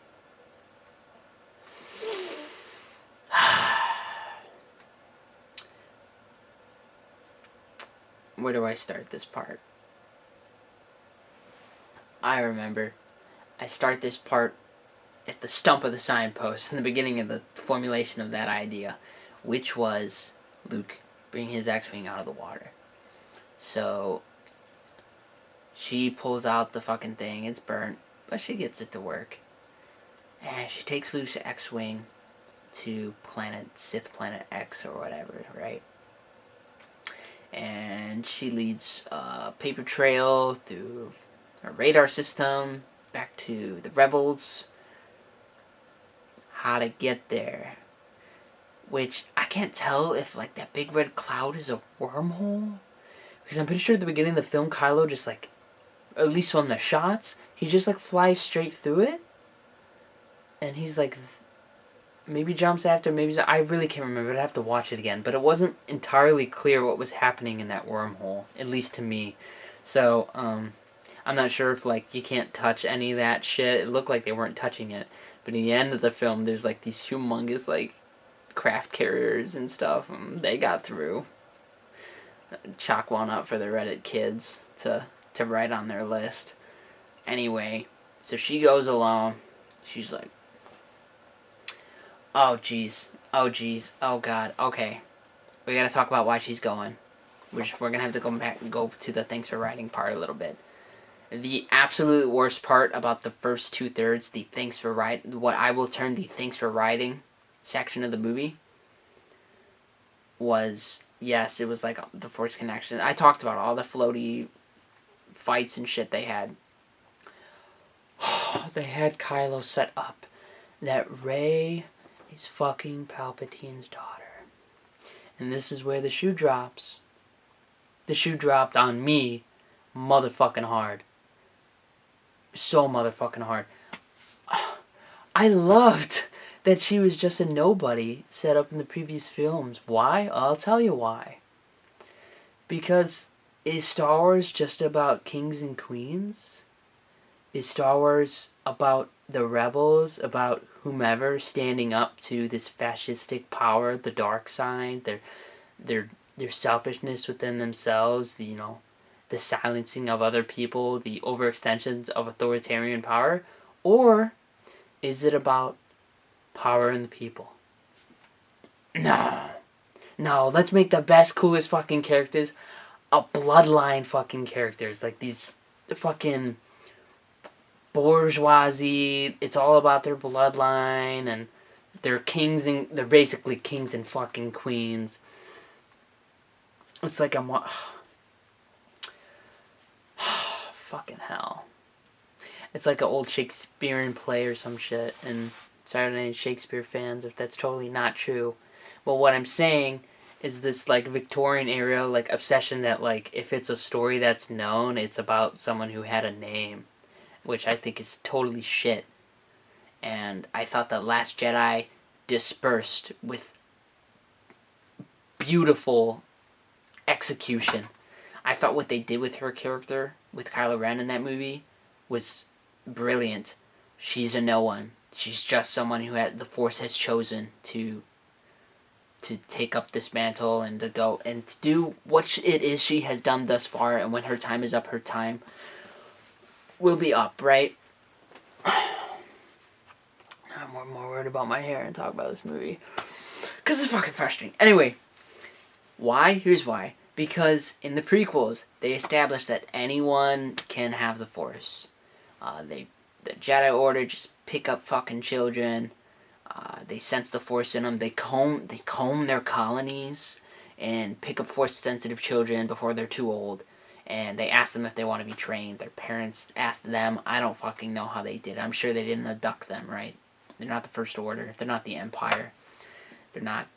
Where do I start this part? I remember. I start this part at the stump of the signpost, in the beginning of the formulation of that idea, which was Luke bringing his X-Wing out of the water. So, she pulls out the fucking thing, it's burnt, but she gets it to work. And she takes Luke's X-Wing to Sith Planet X or whatever, right? And she leads a paper trail through a radar system back to the rebels. How to get there. Which, I can't tell if, like, that big red cloud is a wormhole. Because I'm pretty sure at the beginning of the film, Kylo just, like, at least from the shots, he just, like, flies straight through it. And he's, like, maybe jumps after, maybe... I really can't remember. I'd have to watch it again. But it wasn't entirely clear what was happening in that wormhole. At least to me. So, I'm not sure if, like, you can't touch any of that shit. It looked like they weren't touching it. But in the end of the film, there's, like, these humongous, like, craft carriers and stuff. And they got through. chalk one up for the Reddit kids to write on their list. Anyway, so she goes alone. She's like, oh jeez, oh jeez, oh god, okay. We gotta talk about why she's going. We're gonna have to go to the thanks for writing part a little bit. The absolute worst part about the first 2/3, the thanks for writing, what I will term the thanks for writing section of the movie, was, yes, it was like the Force connection. I talked about all the floaty fights and shit they had. They had Kylo set up that Rey is fucking Palpatine's daughter. And this is where the shoe drops. The shoe dropped on me motherfucking hard. So motherfucking hard. I loved that she was just a nobody set up in the previous films. Why? I'll tell you why. Because is Star Wars just about kings and queens? Is Star Wars about the rebels, about whomever standing up to this fascistic power, the dark side, their selfishness within themselves, the silencing of other people, the overextensions of authoritarian power? Or is it about power in the people? No, let's make the best, coolest fucking characters a bloodline fucking characters, like these fucking bourgeoisie. It's all about their bloodline, and they're they're basically kings and fucking queens. It's like fucking hell. It's like an old Shakespearean play or some shit, and sorry to any Shakespeare fans if that's totally not true. Well, what I'm saying is this like Victorian era like obsession that like if it's a story that's known, it's about someone who had a name, which I think is totally shit. And I thought The Last Jedi dispersed with beautiful execution. I thought what they did with her character, with Kylo Ren in that movie, was brilliant. She's a no one. She's just someone who the Force has chosen to take up this mantle and to go and to do what it is she has done thus far. And when her time is up, her time will be up, right? I'm more worried about my hair and talk about this movie because it's fucking frustrating. Anyway, why? Here's why. Because in the prequels, they established that anyone can have the Force. The Jedi Order just pick up fucking children. They sense the Force in them. They comb their colonies and pick up Force-sensitive children before they're too old. And they ask them if they want to be trained. Their parents asked them. I don't fucking know how they did. I'm sure they didn't abduct them, right? They're not the First Order. They're not the Empire. They're not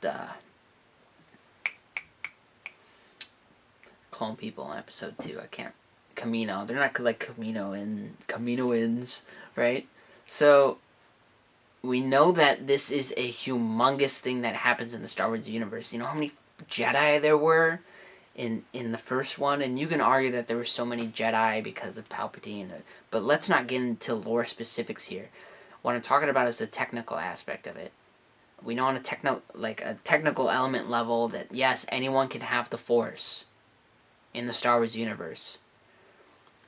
clone people in episode 2. I can't. Camino. They're not like Caminoans, right? So we know that this is a humongous thing that happens in the Star Wars universe. You know how many Jedi there were in the first one? And you can argue that there were so many Jedi because of Palpatine. But let's not get into lore specifics here. What I'm talking about is the technical aspect of it. We know on a technical element level that, yes, anyone can have the Force in the Star Wars universe.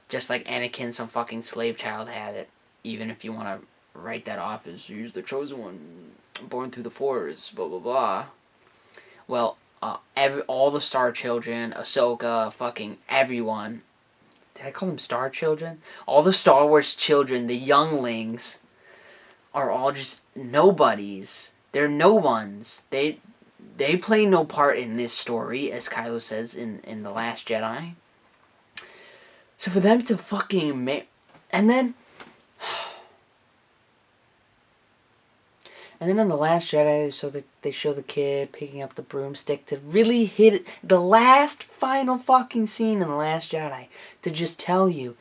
Just like Anakin, some fucking slave child, had it. Even if you want to write that off as he's the chosen one, born through the Force, blah blah blah. Well, all the Star Children, Ahsoka, fucking everyone. Did I call them Star Children? All the Star Wars children, the younglings, are all just nobodies. They're no ones. They play no part in this story, as Kylo says in The Last Jedi. So for them to fucking and then in The Last Jedi, they show the kid picking up the broomstick to really hit it. The last final fucking scene in The Last Jedi to just tell you,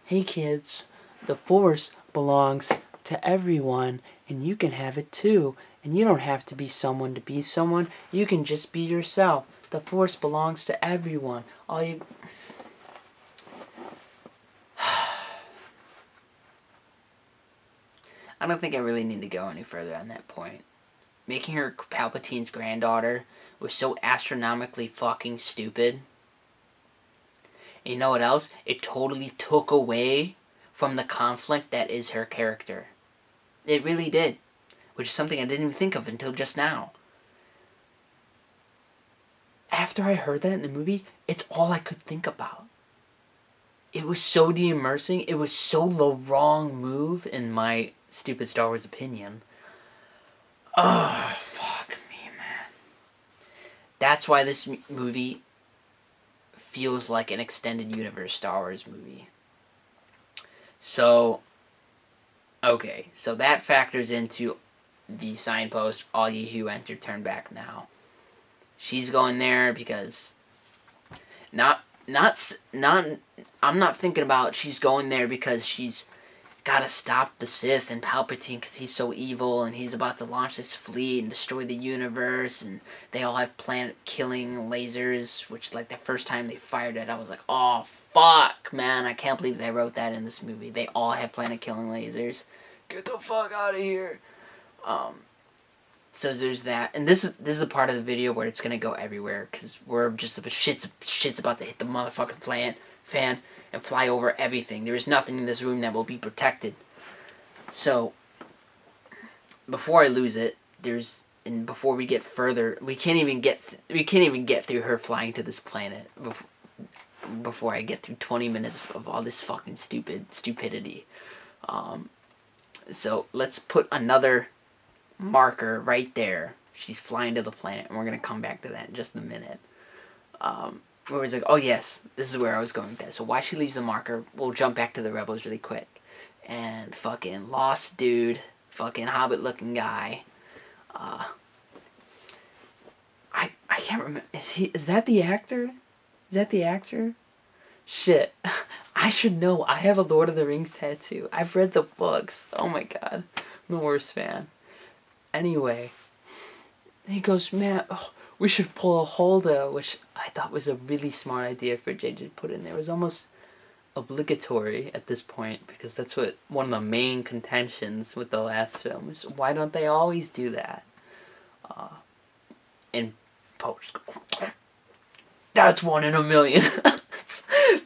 hey kids, the Force belongs to everyone and you can have it too. And you don't have to be someone to be someone. You can just be yourself. The Force belongs to everyone. I don't think I really need to go any further on that point. making her Palpatine's granddaughter was so astronomically fucking stupid. And you know what else? It totally took away from the conflict that is her character. It really did. Which is something I didn't even think of until just now. After I heard that in the movie, it's all I could think about. It was so de-immersing. It was so the wrong move, in my stupid Star Wars opinion. Oh, fuck me, man. That's why this movie feels like an extended universe Star Wars movie. So, okay. So that factors into the signpost, all ye who enter turn back now. She's going there because I'm not thinking about she's going there because she's gotta stop the Sith and Palpatine because he's so evil and he's about to launch this fleet and destroy the universe, and they all have planet-killing lasers, which, like, the first time they fired it, I was like, oh, fuck, man, I can't believe they wrote that in this movie. They all have planet-killing lasers. Get the fuck out of here. So there's that, and this is the part of the video where it's gonna go everywhere, because we're just shit's about to hit the motherfucking fan and fly over everything. There is nothing in this room that will be protected. So before I lose it, and before we get further, we can't even get through her flying to this planet before I get through 20 minutes of all this fucking stupidity. So let's put another marker right there. She's flying to the planet, and we're gonna come back to that in just a minute. Where it's like, oh yes, this is where I was going with that. So why she leaves the marker, we'll jump back to the Rebels really quick. And fucking lost dude, fucking hobbit looking guy. I can't remember. Is that the actor? Is that the actor? Shit. I should know. I have a Lord of the Rings tattoo. I've read the books. Oh my god. I'm the worst fan. Anyway, he goes, man, we should pull a Holda, which I thought was a really smart idea for JJ to put in there. It was almost obligatory at this point, because that's what one of the main contentions with the last film is. Why don't they always do that? And post, that's 1 in a million.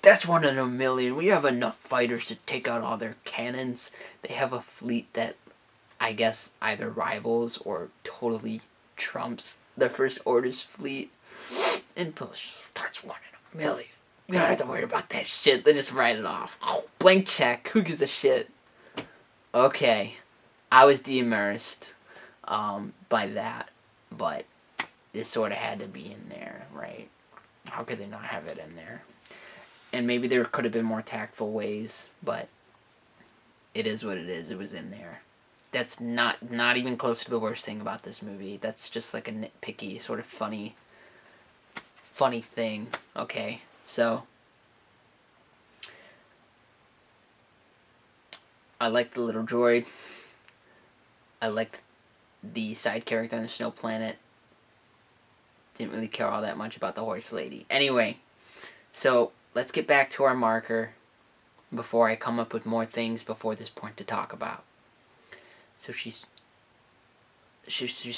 That's 1 in a million. We have enough fighters to take out all their cannons. They have a fleet that I guess either rivals or totally trumps the First Order's fleet. And post, that's 1 in a million. We don't have to worry about that shit. They just write it off. Blank check. Who gives a shit? Okay. I was de-immersed by that. But this sort of had to be in there, right? How could they not have it in there? And maybe there could have been more tactful ways, but it is what it is. It was in there. That's not even close to the worst thing about this movie. That's just like a nitpicky, sort of funny thing. Okay, so I liked the little droid. I liked the side character on the snow planet. Didn't really care all that much about the horse lady. Anyway, so let's get back to our marker before I come up with more things before this point to talk about. So she's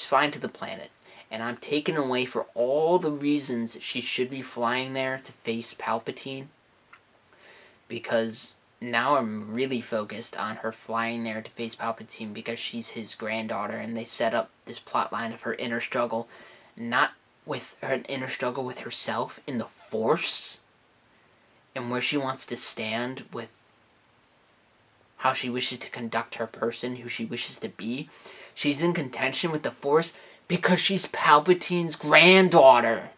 flying to the planet, and I'm taken away for all the reasons she should be flying there to face Palpatine, because now I'm really focused on her flying there to face Palpatine because she's his granddaughter, and they set up this plot line of her inner struggle, not with her inner struggle with herself in the Force, and where she wants to stand with how she wishes to conduct her person, who she wishes to be. She's in contention with the Force because she's Palpatine's granddaughter.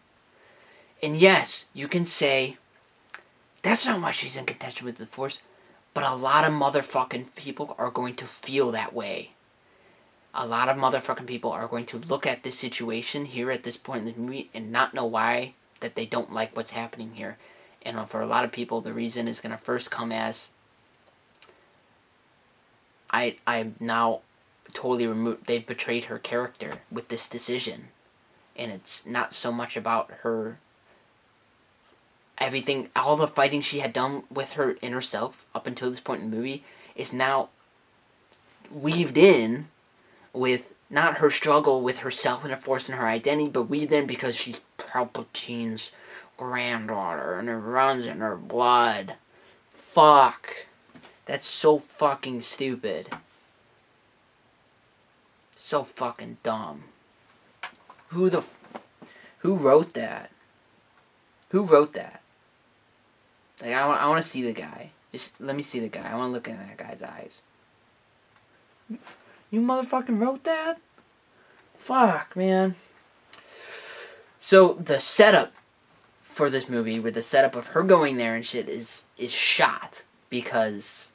And yes, you can say, that's not why she's in contention with the Force, but a lot of motherfucking people are going to feel that way. A lot of motherfucking people are going to look at this situation here at this point in the movie and not know why, that they don't like what's happening here. And for a lot of people, the reason is going to first come as, I'm now totally removed. They've betrayed her character with this decision. And it's not so much about her, everything, all the fighting she had done with her inner self up until this point in the movie is now weaved in with not her struggle with herself and the Force and her identity, but Whedon because she's Palpatine's granddaughter and it runs in her blood. Fuck. That's so fucking stupid. So fucking dumb. Who wrote that? Who wrote that? Like, I want to see the guy. Just let me see the guy. I want to look in that guy's eyes. You motherfucking wrote that? Fuck, man. So the setup for this movie, with the setup of her going there and shit, is shot because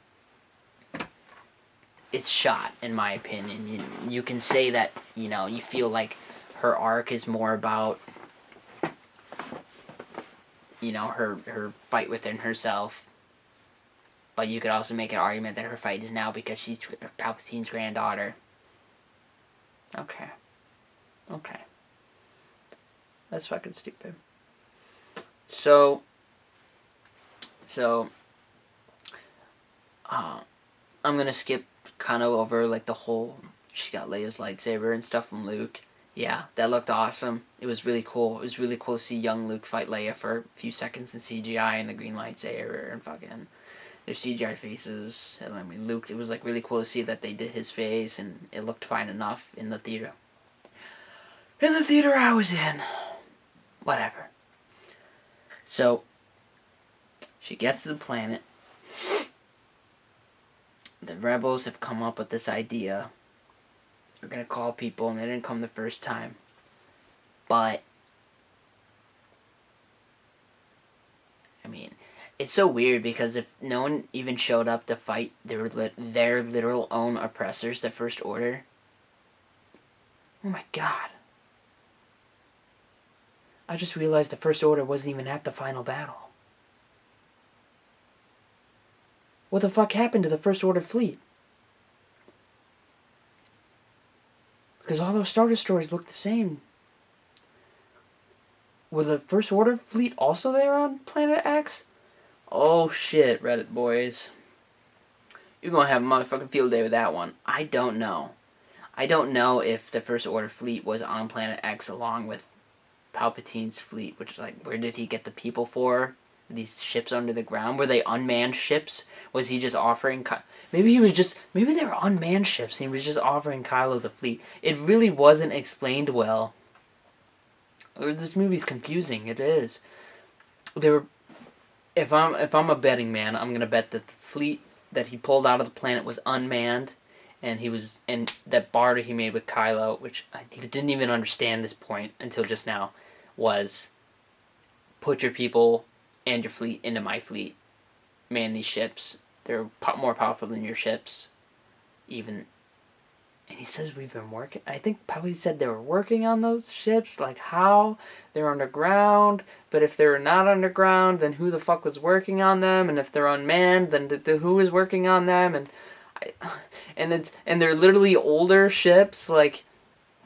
it's shot, in my opinion. You can say that, you know, you feel like her arc is more about, you know, her fight within herself. But you could also make an argument that her fight is now because she's Palpatine's granddaughter. Okay. Okay. That's fucking stupid. So, I'm gonna skip kind of over like the whole, she got Leia's lightsaber and stuff from Luke. Yeah, that looked awesome. It was really cool. It was really cool to see young Luke fight Leia for a few seconds in CGI and the green lightsaber and fucking their CGI faces. And I mean, Luke, it was like really cool to see that they did his face and it looked fine enough in the theater. In the theater I was in. Whatever. So, she gets to the planet. The rebels have come up with this idea. They're going to call people, and they didn't come the first time. But, I mean, it's so weird because if no one even showed up to fight their literal own oppressors, the First Order. Oh my god. I just realized the First Order wasn't even at the final battle. What the fuck happened to the First Order fleet? Because all those Star Destroyers look the same. Were the First Order fleet also there on Planet X? Oh shit, Reddit boys. You're gonna have a motherfucking field day with that one. I don't know. I don't know if the First Order fleet was on Planet X along with Palpatine's fleet, which is like, where did he get the people for? These ships under the ground? Were they unmanned ships? Was he just offering... Maybe they were unmanned ships and he was just offering Kylo the fleet. It really wasn't explained well. This movie's confusing. It is. If I'm a betting man, I'm gonna bet that the fleet that he pulled out of the planet was unmanned, and that barter he made with Kylo, which I didn't even understand this point until just now, was put your people and your fleet into my fleet. Man these ships. They're more powerful than your ships. Even... And he says we've been working... I think probably said they were working on those ships. Like, how? They're underground. But if they're not underground, then who the fuck was working on them? And if they're unmanned, then who was working on them? And they're literally older ships. Like,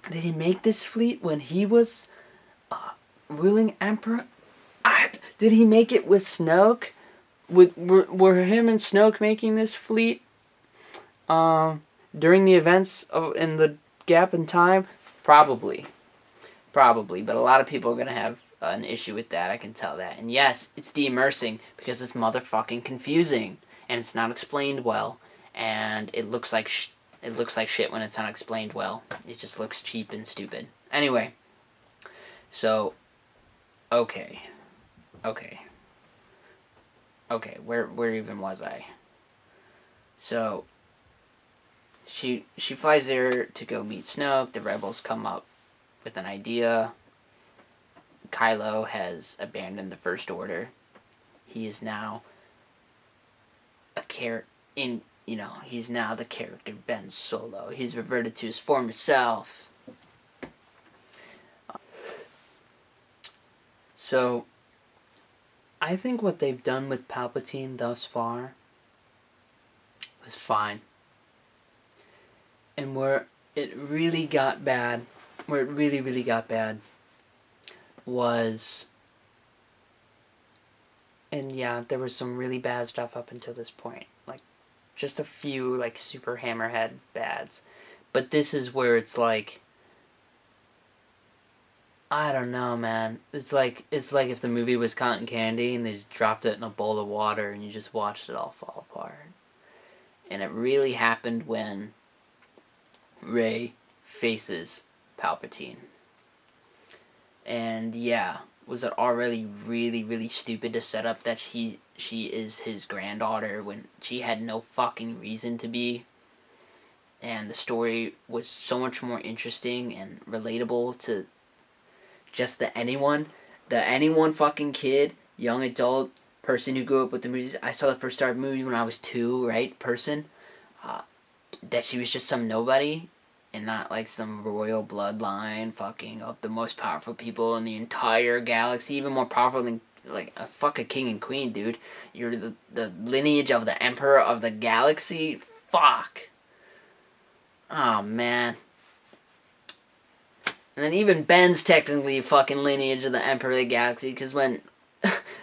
did he make this fleet when he was ruling Emperor? Did he make it with Snoke? Were him and Snoke making this fleet during the events in the gap in time? Probably, but a lot of people are gonna have an issue with that. I can tell that. And yes, it's de-immersing because it's motherfucking confusing and it's not explained well, and it looks like shit when it's not explained well. It just looks cheap and stupid. Anyway, so okay. Where even was I? So she flies there to go meet Snoke. The rebels come up with an idea. Kylo has abandoned the First Order. He is now he's now the character Ben Solo. He's reverted to his former self. So I think what they've done with Palpatine thus far was fine. And where it really got bad, was... And yeah, there was some really bad stuff up until this point. Like, just a few, like, super hammerhead bads. But this is where it's like, I don't know, man. It's like if the movie was cotton candy and they just dropped it in a bowl of water and you just watched it all fall apart. And it really happened when Rey faces Palpatine. And yeah, was it already really, really stupid to set up that she is his granddaughter when she had no fucking reason to be? And the story was so much more interesting and relatable to just the anyone fucking kid, young adult, person who grew up with the movies. I saw the first Star Wars movie when I was 2, right? Person. Uh, that she was just some nobody and not like some royal bloodline fucking of the most powerful people in the entire galaxy, even more powerful than like a fucking king and queen, dude. You're the lineage of the emperor of the galaxy. Fuck. Oh man. And then even Ben's technically fucking lineage of the Emperor of the Galaxy, because when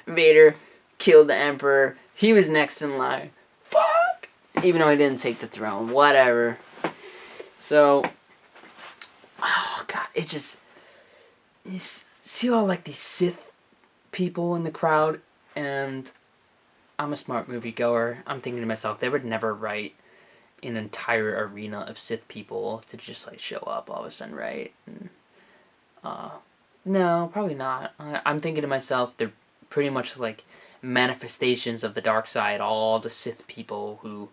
Vader killed the Emperor, he was next in line. Fuck! Even though he didn't take the throne. Whatever. So, oh god, it just... You see all like these Sith people in the crowd, and I'm a smart moviegoer. I'm thinking to myself, they would never write an entire arena of Sith people to just like show up all of a sudden, right? And, no, probably not. I'm thinking to myself, they're pretty much like manifestations of the dark side. All the Sith people who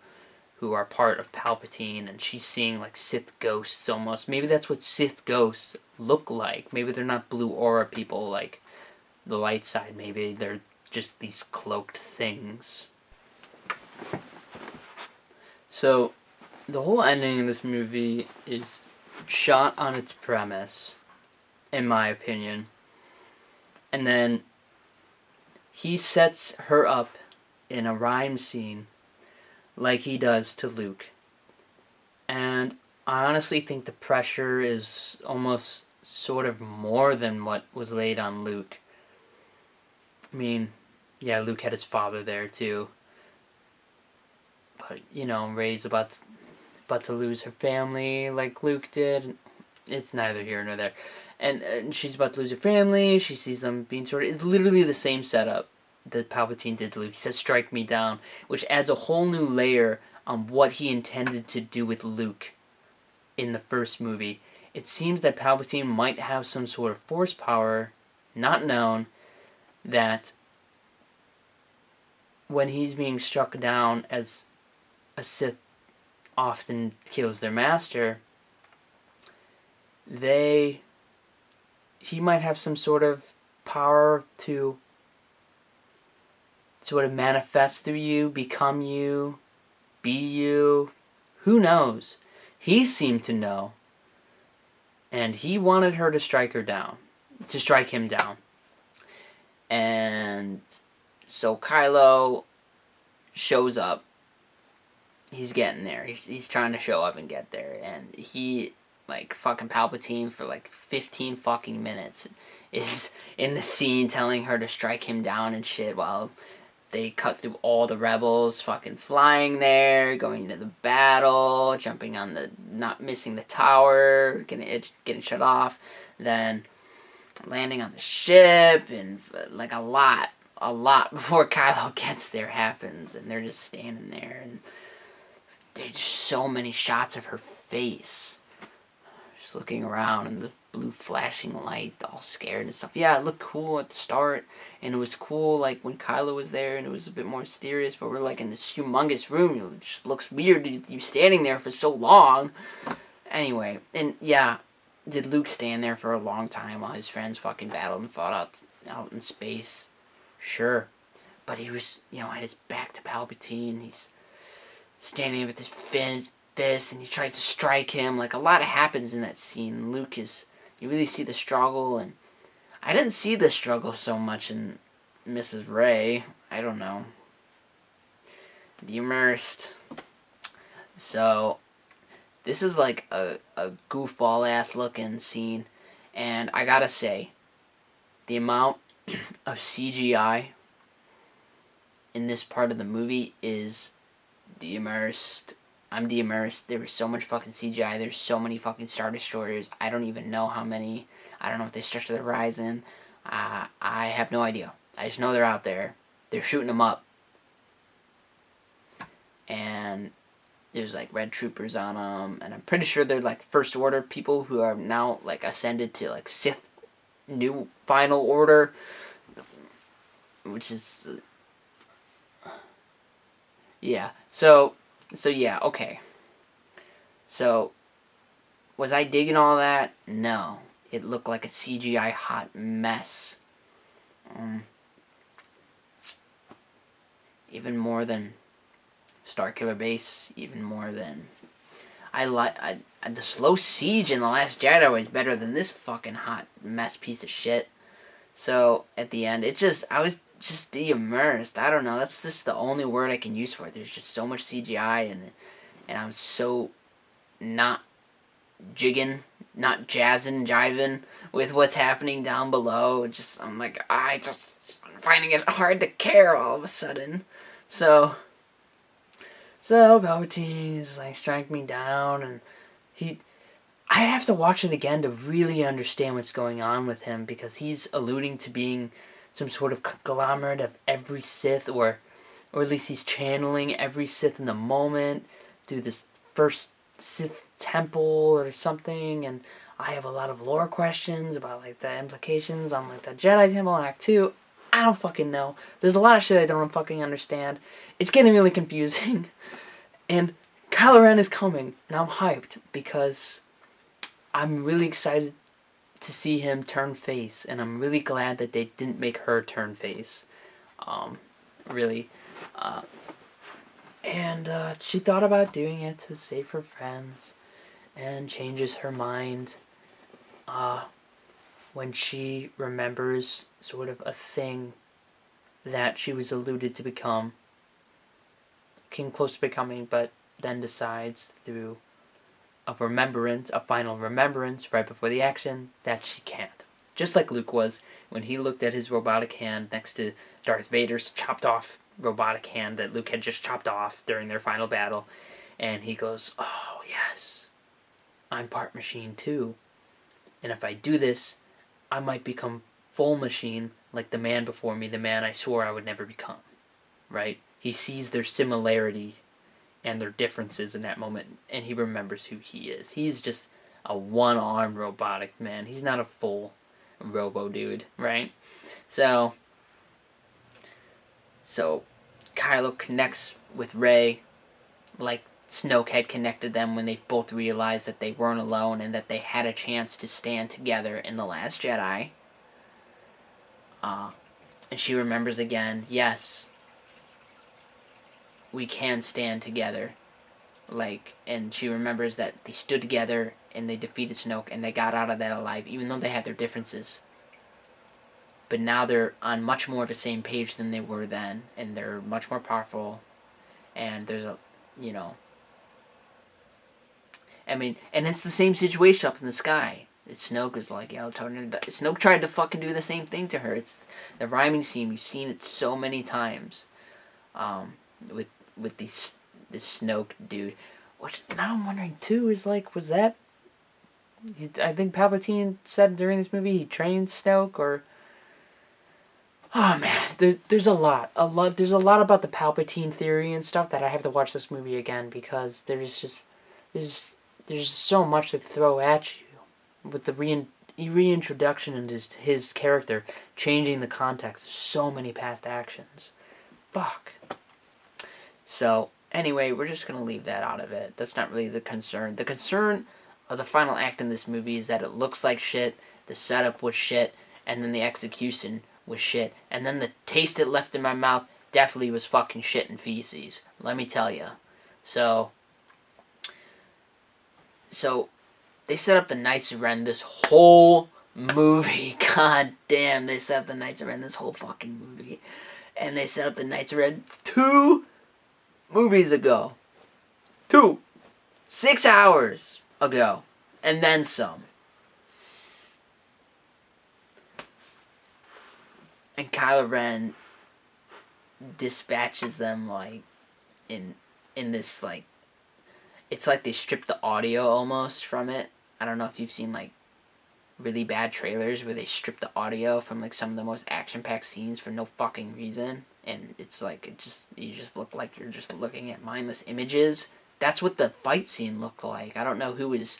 are part of Palpatine, and she's seeing like Sith ghosts almost. Maybe that's what Sith ghosts look like. Maybe they're not blue aura people like the light side. Maybe they're just these cloaked things. So, the whole ending of this movie is shot on its premise, in my opinion. And then he sets her up in a rhyme scene like he does to Luke. And I honestly think the pressure is almost sort of more than what was laid on Luke. I mean, yeah, Luke had his father there too. But, you know, Rey's about to lose her family like Luke did. It's neither here nor there. And she's about to lose her family. She sees them being sorted. It's literally the same setup that Palpatine did to Luke. He says, "Strike me down," which adds a whole new layer on what he intended to do with Luke in the first movie. It seems that Palpatine might have some sort of force power, not known, that when he's being struck down, as a Sith often kills their master, he might have some sort of power to sort of manifest through you, become you, be you. Who knows? He seemed to know. And he wanted her to strike him down. And so Kylo shows up. He's getting there. He's trying to show up and get there. And he, like, fucking Palpatine for like 15 fucking minutes is in the scene telling her to strike him down and shit while they cut through all the rebels fucking flying there, going into the battle, jumping on not missing the tower, getting shut off, then landing on the ship, and like a lot before Kylo gets there happens, and they're just standing there, and there's just so many shots of her face just looking around in the blue flashing light, all scared and stuff. Yeah, it looked cool at the start, and it was cool like when Kylo was there, and it was a bit more mysterious, but we're like in this humongous room. It just looks weird, you standing there for so long. Anyway, and yeah, did Luke stand there for a long time while his friends fucking battled and fought out in space? Sure. But he was, at his back to Palpatine. He's standing with his fist, and he tries to strike him. Like, a lot happens in that scene. Luke you really see the struggle, and I didn't see the struggle so much in Mrs. Rey. I don't know. The immersed. So, this is like a goofball ass looking scene, and I gotta say, the amount of CGI in this part of the movie is the immersed. I'm de-immersed. There was so much fucking CGI. There's so many fucking Star Destroyers. I don't even know how many. I don't know if they stretch the horizon. I have no idea. I just know they're out there. They're shooting them up. And there's like red troopers on them. And I'm pretty sure they're like First Order people who are now like ascended to like Sith New Final Order. Which is... yeah. So yeah, okay. So, was I digging all that? No. It looked like a CGI hot mess. Even more than Starkiller Base. Even more than... the slow siege in The Last Jedi was better than this fucking hot mess piece of shit. So, at the end, I was just de-immersed. I don't know, that's just the only word I can use for it. There's just so much CGI, and I'm so not not jazzing, jiving with what's happening down below. I'm like, I'm finding it hard to care all of a sudden. So Palpatine's like striking me down, and I have to watch it again to really understand what's going on with him, because he's alluding to being some sort of conglomerate of every Sith, or at least he's channeling every Sith in the moment through this first Sith temple or something. And I have a lot of lore questions about like the implications on like the Jedi Temple in Act 2. I don't fucking know. There's a lot of shit I don't fucking understand. It's getting really confusing. And Kylo Ren is coming, and I'm hyped because I'm really excited to see him turn face, and I'm really glad that they didn't make her turn face. Really. And she thought about doing it to save her friends, and changes her mind when she remembers sort of a thing that she was alluded to become, came close to becoming, but then decides through a final remembrance right before the action, that she can't. Just like Luke was when he looked at his robotic hand next to Darth Vader's chopped off robotic hand that Luke had just chopped off during their final battle, and he goes, oh yes, I'm part machine too, and if I do this, I might become full machine like the man before me, the man I swore I would never become. Right? He sees their similarity and their differences in that moment, and he remembers who he is. He's just a one-armed robotic man. He's not a full robo dude, right? So Kylo connects with Rey like Snoke had connected them when they both realized that they weren't alone and that they had a chance to stand together in The Last Jedi. And she remembers again, yes, we can stand together. And she remembers that they stood together and they defeated Snoke and they got out of that alive, even though they had their differences. But now they're on much more of the same page than they were then, and they're much more powerful. And there's and it's the same situation up in the sky. Snoke is like, Snoke tried to fucking do the same thing to her. It's the rhyming scheme. We've seen it so many times. With this Snoke dude. Which now I'm wondering too is like, was that? I think Palpatine said during this movie he trained Snoke, or. Oh man, there's a lot. There's a lot about the Palpatine theory and stuff that I have to watch this movie again, because there's so much to throw at you with the reintroduction into his character, changing the context of so many past actions. Fuck. So, anyway, we're just going to leave that out of it. That's not really the concern. The concern of the final act in this movie is that it looks like shit, the setup was shit, and then the execution was shit. And then the taste it left in my mouth definitely was fucking shit and feces. Let me tell you. So they set up the Knights of Ren this whole movie. God damn, they set up the Knights of Ren this whole fucking movie. And they set up the Knights of Ren 2 movies ago. 6 hours ago. And then some. And Kylo Ren dispatches them like in this like it's like they stripped the audio almost from it. I don't know if you've seen like really bad trailers where they strip the audio from like some of the most action-packed scenes for no fucking reason, and it's like you just look like you're just looking at mindless images. That's what the fight scene looked like. I don't know who was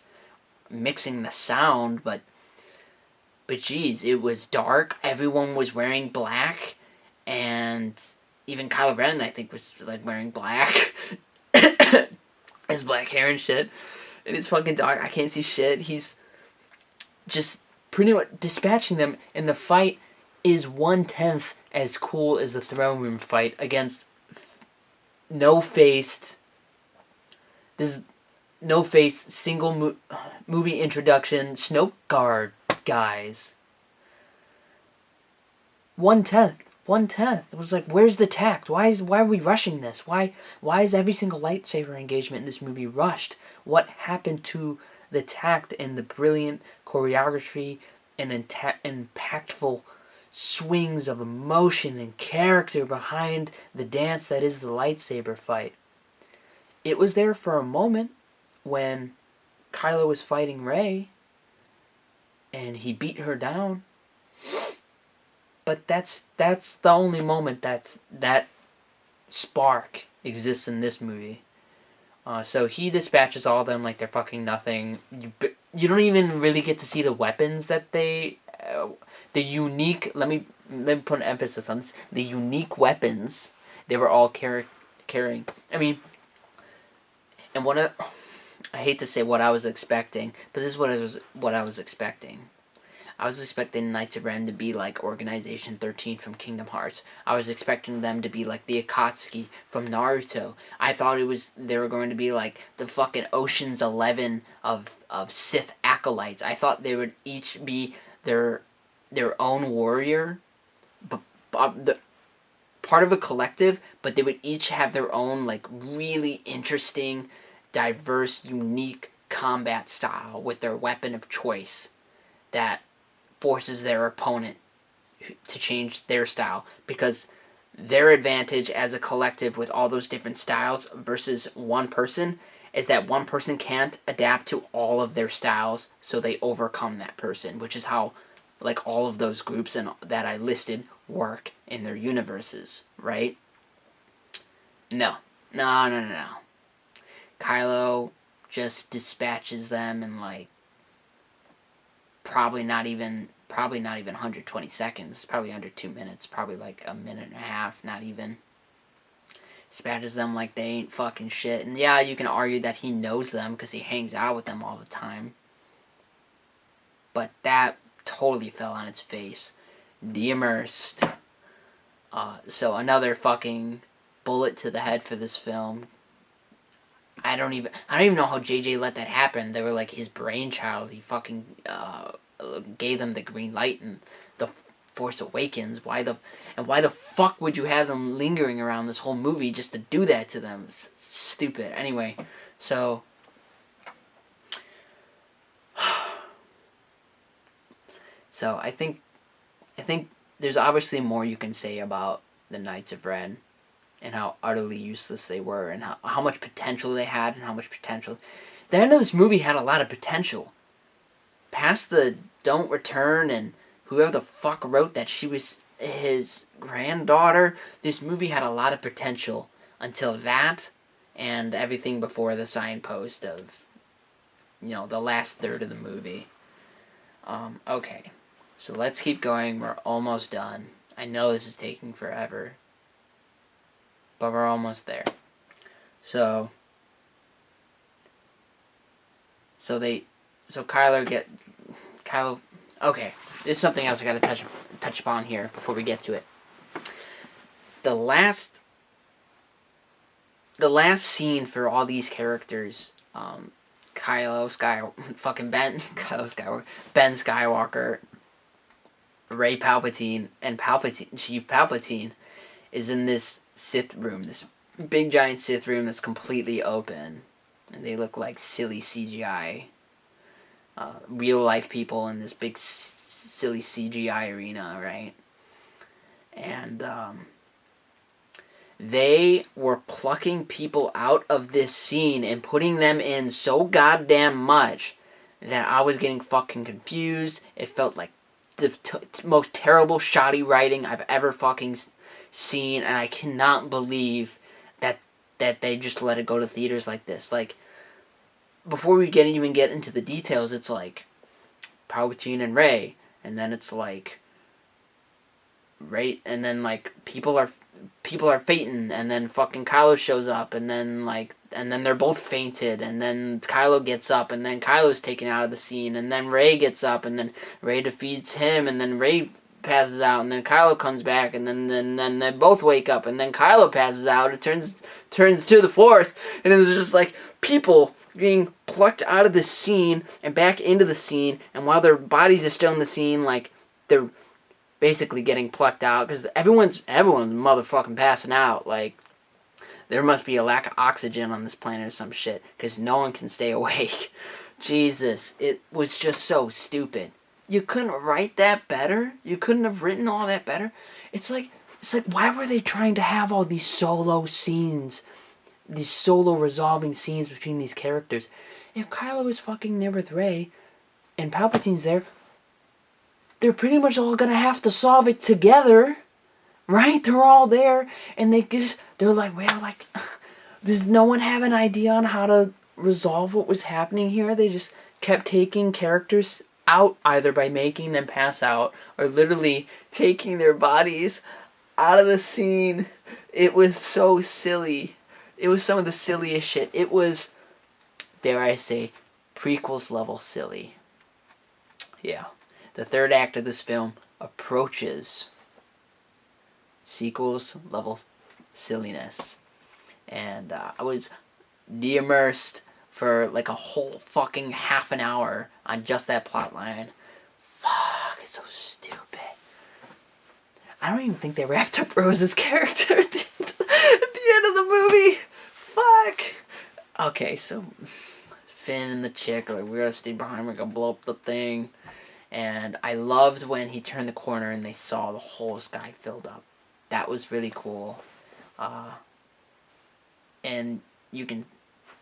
mixing the sound, but geez, it was dark. Everyone was wearing black, and even Kylo Ren I think was like wearing black. His black hair and shit. And it's fucking dark. I can't see shit. He's just pretty much dispatching them, and the fight is 1/10 as cool as the throne room fight against no-faced. This no-faced single movie introduction Snoke Guard guys. 1/10. 1/10. It was like, where's the tact? Why are we rushing this? Why is every single lightsaber engagement in this movie rushed? What happened to the tact and the brilliant choreography and impactful swings of emotion and character behind the dance that is the lightsaber fight? It was there for a moment when Kylo was fighting Rey and he beat her down. But that's the only moment that spark exists in this movie. So he dispatches all of them like they're fucking nothing. You don't even really get to see the weapons that the unique. Let me put an emphasis on this. The unique weapons they were all carrying. I mean, and I hate to say what I was expecting, but this is what I was expecting. I was expecting Knights of Ren to be like Organization 13 from Kingdom Hearts. I was expecting them to be like the Akatsuki from Naruto. I thought they were going to be like the fucking Ocean's 11 of Sith acolytes. I thought they would each be their own warrior, but part of a collective, but they would each have their own like really interesting, diverse, unique combat style with their weapon of choice that forces their opponent to change their style, because their advantage as a collective with all those different styles versus one person is that one person can't adapt to all of their styles, so they overcome that person, which is how like all of those groups and that I listed work in their universes, right? No. Kylo just dispatches them in like probably not even 120 seconds, probably under 2 minutes, probably like a minute and a half, not even. Dispatches them like they ain't fucking shit. And yeah, you can argue that he knows them because he hangs out with them all the time. But that totally fell on its face. De-immersed. So another fucking bullet to the head for this film. I don't even know how JJ let that happen. They were like his brainchild. He fucking gave them the green light in The Force Awakens. Why the fuck would you have them lingering around this whole movie just to do that to them? It's stupid. Anyway, so I think there's obviously more you can say about the Knights of Ren and how utterly useless they were, and how much potential they had, and how much potential. The end of this movie had a lot of potential. Past the Don't Return and whoever the fuck wrote that she was his granddaughter, this movie had a lot of potential until that and everything before the signpost of, the last third of the movie. Okay. So let's keep going. We're almost done. I know this is taking forever, but we're almost there. So Kylo. Okay, this is something else I gotta touch upon here before we get to it. The last scene for all these characters, Kylo Skywalker, Ben Skywalker, Rey Palpatine, and Chief Palpatine, is in this Sith room, this big giant Sith room that's completely open, and they look like silly CGI, real life people in this big silly CGI arena, right? And They were plucking people out of this scene and putting them in so goddamn much that I was getting fucking confused. It felt like the most terrible shoddy writing I've ever fucking seen, and I cannot believe that they just let it go to theaters like this. Like, before we even get into the details, it's like Palpatine and Rey, and then it's like Rey, and then like people are fainting, and then fucking Kylo shows up, and then they're both fainted, and then Kylo gets up, and then Kylo's taken out of the scene, and then Rey gets up, and then Rey defeats him, and then Rey passes out, and then Kylo comes back, and then they both wake up, and then Kylo passes out. It turns to the Force, and it was just like people being plucked out of the scene and back into the scene, and while their bodies are still in the scene, like they're basically getting plucked out because everyone's motherfucking passing out. Like, there must be a lack of oxygen on this planet or some shit because no one can stay awake. Jesus, it was just so stupid. You couldn't write that better? You couldn't have written all that better? It's like why were they trying to have all these solo scenes? These solo resolving scenes between these characters? If Kylo is fucking there with Rey and Palpatine's there, they're pretty much all gonna have to solve it together, right? They're all there, and they're like, well, like, does no one have an idea on how to resolve what was happening here? They just kept taking characters out, either by making them pass out, or literally taking their bodies out of the scene. It was so silly. It was some of the silliest shit. It was, dare I say, prequels level silly. Yeah. The third act of this film approaches sequels level silliness. And I was de-immersed for like a whole fucking half an hour on just that plot line. Fuck, it's so stupid. I don't even think they wrapped up Rose's character at the end of the movie. Fuck. Okay, so Finn and the chick are like, we're gonna stay behind, we're gonna blow up the thing. And I loved when he turned the corner and they saw the whole sky filled up. That was really cool. And you can,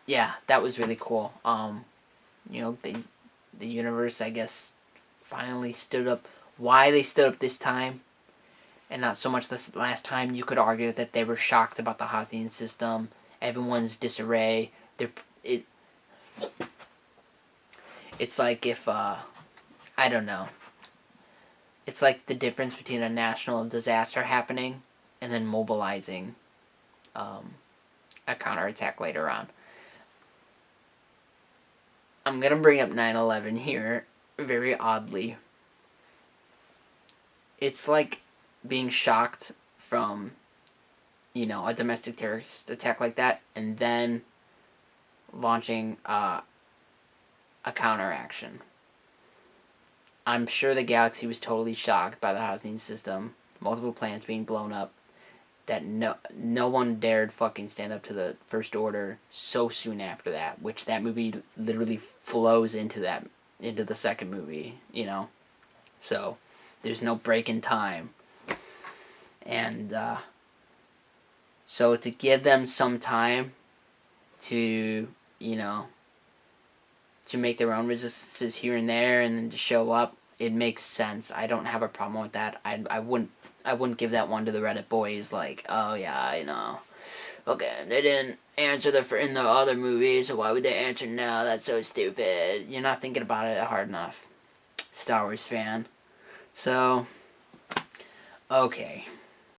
yeah, that was really cool. You know, the universe, I guess, finally stood up. Why they stood up this time, and not so much this last time, you could argue that they were shocked about the Hazian system. Everyone's disarray. It's like if, I don't know. It's like the difference between a national disaster happening and then mobilizing a counterattack later on. I'm going to bring up 9/11 here, very oddly. It's like being shocked from, you know, a domestic terrorist attack like that, and then launching a counteraction. I'm sure the galaxy was totally shocked by the Hazian system, multiple planets being blown up, that no one dared fucking stand up to the First Order so soon after that, which that movie literally flows into the second movie, you know? So, there's no break in time. And, so to give them some time to, you know, to make their own resistances here and there and then to show up, it makes sense. I don't have a problem with that. I wouldn't give that one to the Reddit boys like, oh yeah, I know. Okay, they didn't answer in the other movies, so why would they answer now? That's so stupid. You're not thinking about it hard enough, Star Wars fan. So, okay.